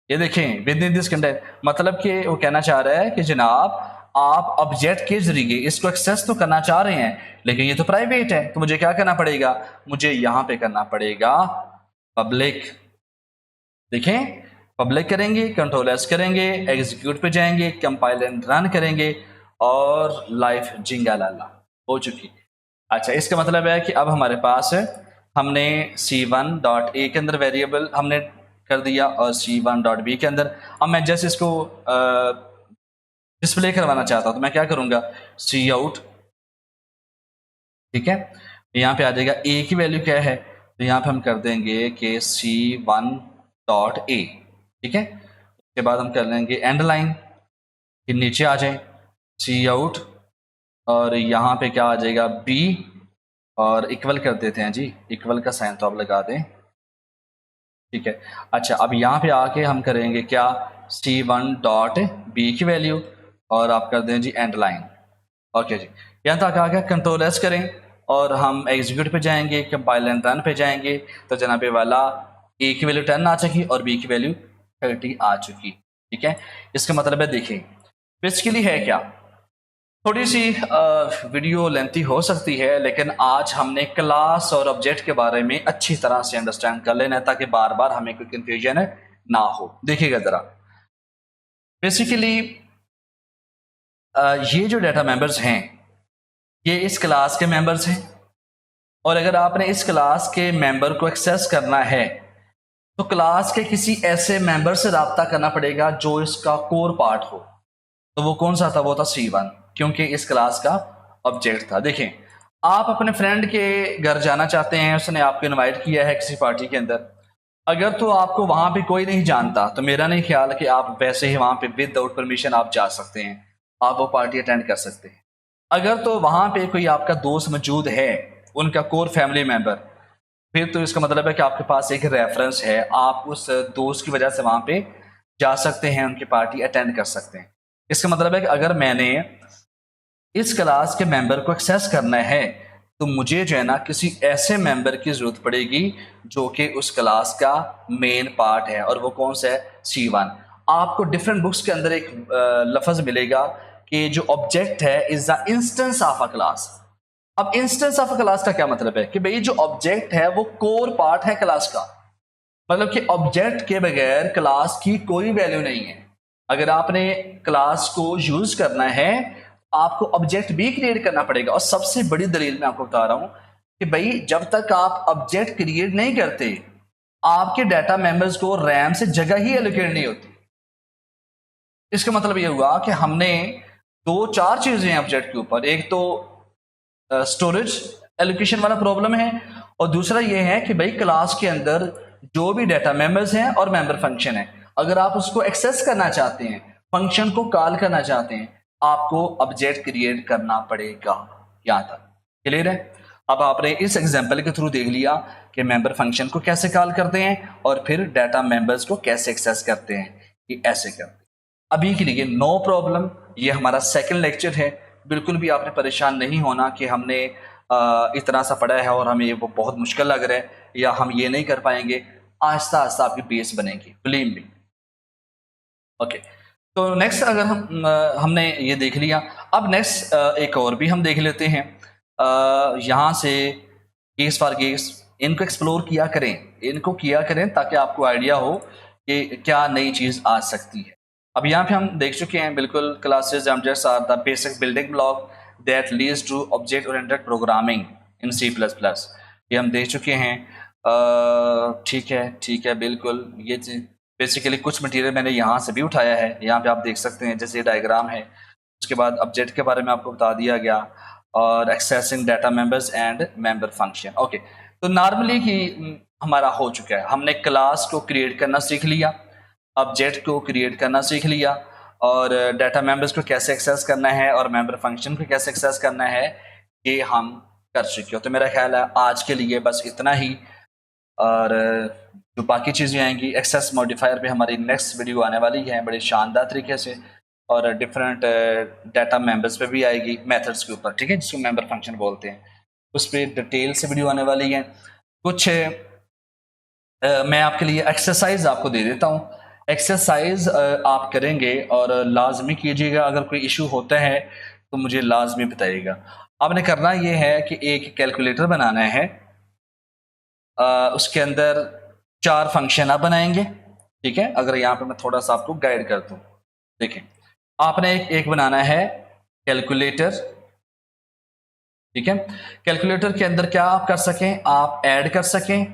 Speaker 1: ये देखें विद इन दिस कंटेक्स्ट, मतलब कि वो कहना चाह रहा है कि जनाब आप ऑब्जेक्ट के जरिए इसको एक्सेस तो करना चाह रहे हैं लेकिन ये तो प्राइवेट है, तो मुझे क्या करना पड़ेगा, मुझे यहां पे करना पड़ेगा पब्लिक। देखें पब्लिक करेंगे, कंट्रोल एस करेंगे, एग्जीक्यूट पे जाएंगे, कंपाइलर रन करेंगे और लाइफ जिंगा लाला हो चुकी। अच्छा, इसका मतलब है कि अब हमारे पास है, हमने C1 डॉट ए के अंदर वेरिएबल हमने कर दिया और C1 डॉट बी के अंदर। अब मैं जैसे इसको डिस्प्ले करवाना चाहता हूं तो मैं क्या करूंगा, सी आउट, ठीक है, यहाँ पे आ जाएगा ए की वैल्यू क्या है, तो यहाँ पे हम कर देंगे कि C1 डॉट ए, ठीक है। उसके बाद हम कर लेंगे एंड लाइन, फिर नीचे आ जाए सी आउट और यहाँ पे क्या आ जाएगा बी और इक्वल कर देते हैं जी, इक्वल का साइन तो आप लगा दें, ठीक है। अच्छा, अब यहाँ पे आके हम करेंगे क्या, C1 डॉट बी की वैल्यू और आप कर दें जी एंड लाइन, ओके जी। यहाँ तक आ गया, कंट्रोल एस करें और हम एग्जीक्यूट पे जाएंगे, कंपाइलर रन पे जाएंगे तो जनाबे वाला ए की वैल्यू 10 आ चुकी और बी की वैल्यू 30 आ चुकी, ठीक है। इसका मतलब है देखिए बेसिकली है क्या, थोड़ी सी वीडियो लेंथी हो सकती है लेकिन आज हमने क्लास और ऑब्जेक्ट के बारे में अच्छी तरह से अंडरस्टैंड कर लेना है ताकि बार बार हमें कोई कंफ्यूजन ना हो। देखिएगा जरा, बेसिकली ये जो डाटा मेंबर्स हैं ये इस क्लास के मेंबर्स हैं और अगर आपने इस क्लास के मेंबर को एक्सेस करना है तो क्लास के किसी ऐसे मेंबर से रब्ता करना पड़ेगा जो इसका कोर पार्ट हो। तो वो कौन सा था, वो था C1, क्योंकि इस क्लास का ऑब्जेक्ट था। देखें आप अपने फ्रेंड के घर जाना चाहते हैं, उसने आपको इनवाइट किया है किसी पार्टी के अंदर, अगर तो आपको वहां पे कोई नहीं जानता तो मेरा नहीं ख्याल कि आप वैसे ही वहां पे विदाउट परमिशन आप जा सकते हैं, आप वो पार्टी अटेंड कर सकते हैं। अगर तो वहां पे कोई आपका दोस्त मौजूद है, उनका कोर फैमिली मेंबर, फिर तो इसका मतलब है कि आपके पास एक रेफरेंस है, आप उस दोस्त की वजह से वहां पे जा सकते हैं, उनकी पार्टी अटेंड कर सकते हैं। इसका मतलब है कि अगर मैंने इस क्लास के मेंबर को एक्सेस करना है तो मुझे जो है ना किसी ऐसे मेंबर की जरूरत पड़ेगी जो कि उस क्लास का मेन पार्ट है और वो कौन सा है, C1। आपको डिफरेंट बुक्स के अंदर एक लफ्ज मिलेगा कि जो ऑब्जेक्ट है is the instance of a class. अब इंस्टेंस ऑफ अ क्लास का क्या मतलब है कि भाई जो ऑब्जेक्ट है वो कोर पार्ट है क्लास का, मतलब कि ऑब्जेक्ट के बगैर क्लास की कोई वैल्यू नहीं है। अगर आपने क्लास को यूज करना है आपको ऑब्जेक्ट भी क्रिएट करना पड़ेगा। और सबसे बड़ी दलील मैं आपको बता रहा हूं कि भाई जब तक आप ऑब्जेक्ट क्रिएट नहीं करते आपके डाटा मेंबर्स को रैम से जगह ही एलोकेट नहीं होती। इसका मतलब यह हुआ कि हमने दो चार चीजें हैं ऑब्जेक्ट के ऊपर, एक तो स्टोरेज एलोकेशन वाला प्रॉब्लम है और दूसरा यह है कि भाई क्लास के अंदर जो भी डाटा मेंबर्स हैं और मेंबर फंक्शन है, अगर आप उसको एक्सेस करना चाहते हैं, फंक्शन को कॉल करना चाहते हैं, आपको ऑब्जेक्ट क्रिएट करना पड़ेगा। यहां तक क्लियर है। अब आपने इस एग्जांपल के थ्रू देख लिया कि मेंबर फंक्शन को कैसे कॉल करते हैं और फिर डाटा मेंबर्स को कैसे एक्सेस करते हैं, ये ऐसे करते हैं। अभी के लिए नो प्रॉब्लम, ये हमारा सेकंड लेक्चर है, बिल्कुल भी आपने परेशान नहीं होना कि हमने इतना सा पढ़ा है और हमें ये वो बहुत मुश्किल लग रहा है या हम ये नहीं कर पाएंगे। आहिस्ता आहिस्ता आपकी बेस बनेगी, बिलीव मी। ओके, तो नेक्स्ट अगर हमने ये देख लिया, अब नेक्स्ट एक और भी हम देख लेते हैं। यहाँ से केस फॉर केस इनको एक्सप्लोर किया करें, इनको किया करें ताकि आपको आइडिया हो कि क्या नई चीज़ आ सकती है। अब यहाँ पे हम देख चुके हैं बिल्कुल classes objects are the basic building block that leads to object oriented programming in C++। ये हम देख चुके हैं। ठीक है बिल्कुल। ये बेसिकली कुछ मटेरियल मैंने यहाँ से भी उठाया है, यहाँ पे आप देख सकते हैं जैसे ये डायग्राम है। उसके बाद ऑब्जेक्ट के बारे में आपको बता दिया गया और accessing data members and member function. Okay, तो नॉर्मली कि हमारा हो चुका है, हमने क्लास को क्रिएट करना सीख लिया, ऑब्जेक्ट को क्रिएट करना सीख लिया और डाटा मेंबर्स को कैसे एक्सेस करना है और मेंबर फंक्शन को कैसे एक्सेस करना है ये हम कर चुके हो। तो मेरा ख्याल है आज के लिए बस इतना ही, और जो बाकी चीज़ें आएंगी एक्सेस मॉडिफायर पे हमारी नेक्स्ट वीडियो आने वाली है बड़े शानदार तरीके से, और डिफरेंट डाटा मेंबर्स पे भी आएगी मेथड्स के ऊपर, ठीक है, जिसको मेंबर फंक्शन बोलते हैं। उस पर डिटेल से वीडियो आने वाली है। कुछ मैं आपके लिए एक्सरसाइज आपको दे देता हूँ, एक्सरसाइज आप करेंगे और लाजमी कीजिएगा। अगर कोई इशू होता है तो मुझे लाजमी बताइएगा। आपने करना ये है कि एक कैलकुलेटर बनाना है, उसके अंदर 4 फंक्शन आप बनाएंगे, ठीक है। अगर यहाँ पे मैं थोड़ा सा आपको गाइड कर दूँ, देखिए आपने एक बनाना है कैलकुलेटर, ठीक है। कैलकुलेटर के अंदर क्या आप कर सकें, आप ऐड कर सकें,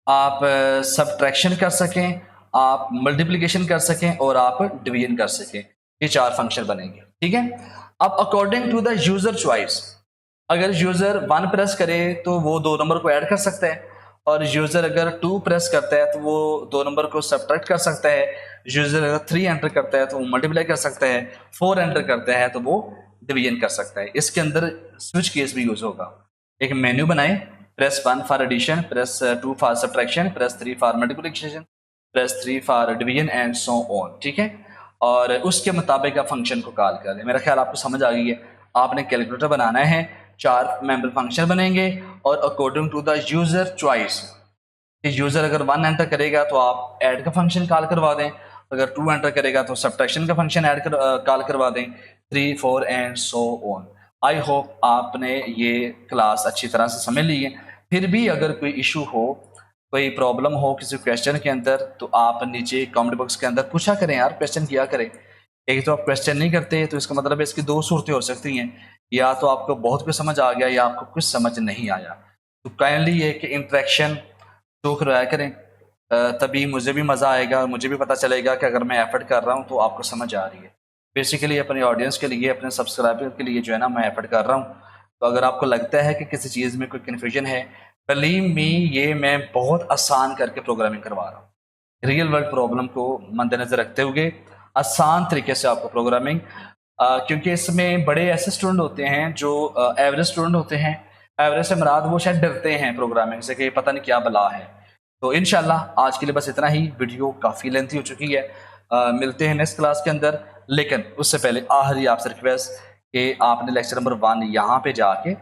Speaker 1: आप सब्ट्रैक्शन कर सकें, आप मल्टीप्लिकेशन कर सकें और आप डिवीजन कर सकें। ये 4 फंक्शन बनेंगे, ठीक है। अब according to the user choice, अगर यूजर 1 प्रेस करे तो वो 2 नंबर को ऐड कर सकता है, और यूजर अगर 2 प्रेस करता है तो वो 2 नंबर को सब्ट्रैक्ट कर सकता है। यूजर अगर 3 एंटर करता है तो वो मल्टीप्लाई कर सकता है, 4 एंटर करता है तो वो डिवीजन कर सकता है। इसके अंदर स्विच केस भी यूज होगा। एक मेन्यू बनाए, press 1 for addition, press 2 for subtraction, press 3 for multiplication, press 3 for division and so on, ठीक है। और उसके मुताबिक आप फंक्शन को कॉल करें। मेरा ख्याल आपको समझ आ गई है। आपने कैलकुलेटर बनाना है, 4 मेंबर फंक्शन बनेंगे और according to the user choice, user अगर 1 एंटर करेगा तो आप ऐड का फंक्शन कॉल करवा दें, अगर 2 एंटर करेगा तो सब्ट्रैक्शन का फंक्शन ऐड कॉल करवा दें, 3, 4 and so on. I hope आपने ये क्लास अच्छी तरह से समझ ली है। फिर भी अगर कोई इशू हो, कोई प्रॉब्लम हो किसी क्वेश्चन के अंदर, तो आप नीचे कमेंट बॉक्स के अंदर पूछा करें यार, क्वेश्चन किया करें। एक तो आप क्वेश्चन नहीं करते तो इसका मतलब है इसकी 2 सूरतें हो सकती हैं, या तो आपको बहुत कुछ समझ आ गया या आपको कुछ समझ नहीं आया। तो काइंडली ये कि इंटरेक्शन शो करवाया करें, तभी मुझे भी मज़ा आएगा और मुझे भी पता चलेगा कि अगर मैं एफर्ट कर रहा हूँ तो आपको समझ आ रही है। बेसिकली अपने ऑडियंस के लिए, अपने सब्सक्राइबर के लिए जो है ना, मैं एफर्ट कर रहा हूँ। तो अगर आपको लगता है कि किसी चीज़ में कोई कन्फ्यूजन है, बिलीव मी, ये मैं बहुत आसान करके प्रोग्रामिंग करवा रहा हूँ। रियल वर्ल्ड प्रॉब्लम को मद्देनजर रखते हुए आसान तरीके से आपको प्रोग्रामिंग, क्योंकि इसमें बड़े ऐसे स्टूडेंट होते हैं जो एवरेज स्टूडेंट होते हैं। एवरेज से मुराद वो शायद डरते हैं प्रोग्रामिंग से कि पता नहीं क्या बला है। तो इंशाल्लाह आज के लिए बस इतना ही। वीडियो काफ़ी लेंथी हो चुकी है। मिलते हैं नेक्स्ट क्लास के अंदर, लेकिन उससे पहले आखिरी आपसे रिक्वेस्ट कि आपने लेक्चर नंबर 1 यहाँ पे जाके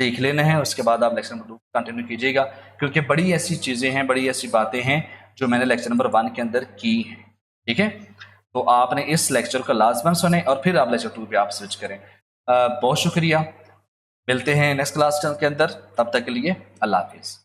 Speaker 1: देख लेना है, उसके बाद आप लेक्चर नंबर 2 कंटिन्यू कीजिएगा, क्योंकि बड़ी ऐसी चीज़ें हैं, बड़ी ऐसी बातें हैं जो मैंने लेक्चर नंबर 1 के अंदर की हैं, ठीक है। तो आपने इस लेक्चर को लाजमन सुने और फिर आप लेक्चर 2 पे आप स्विच करें। बहुत शुक्रिया। मिलते हैं नेक्स्ट क्लास के अंदर, तब तक के लिए अल्लाह हाफिज़।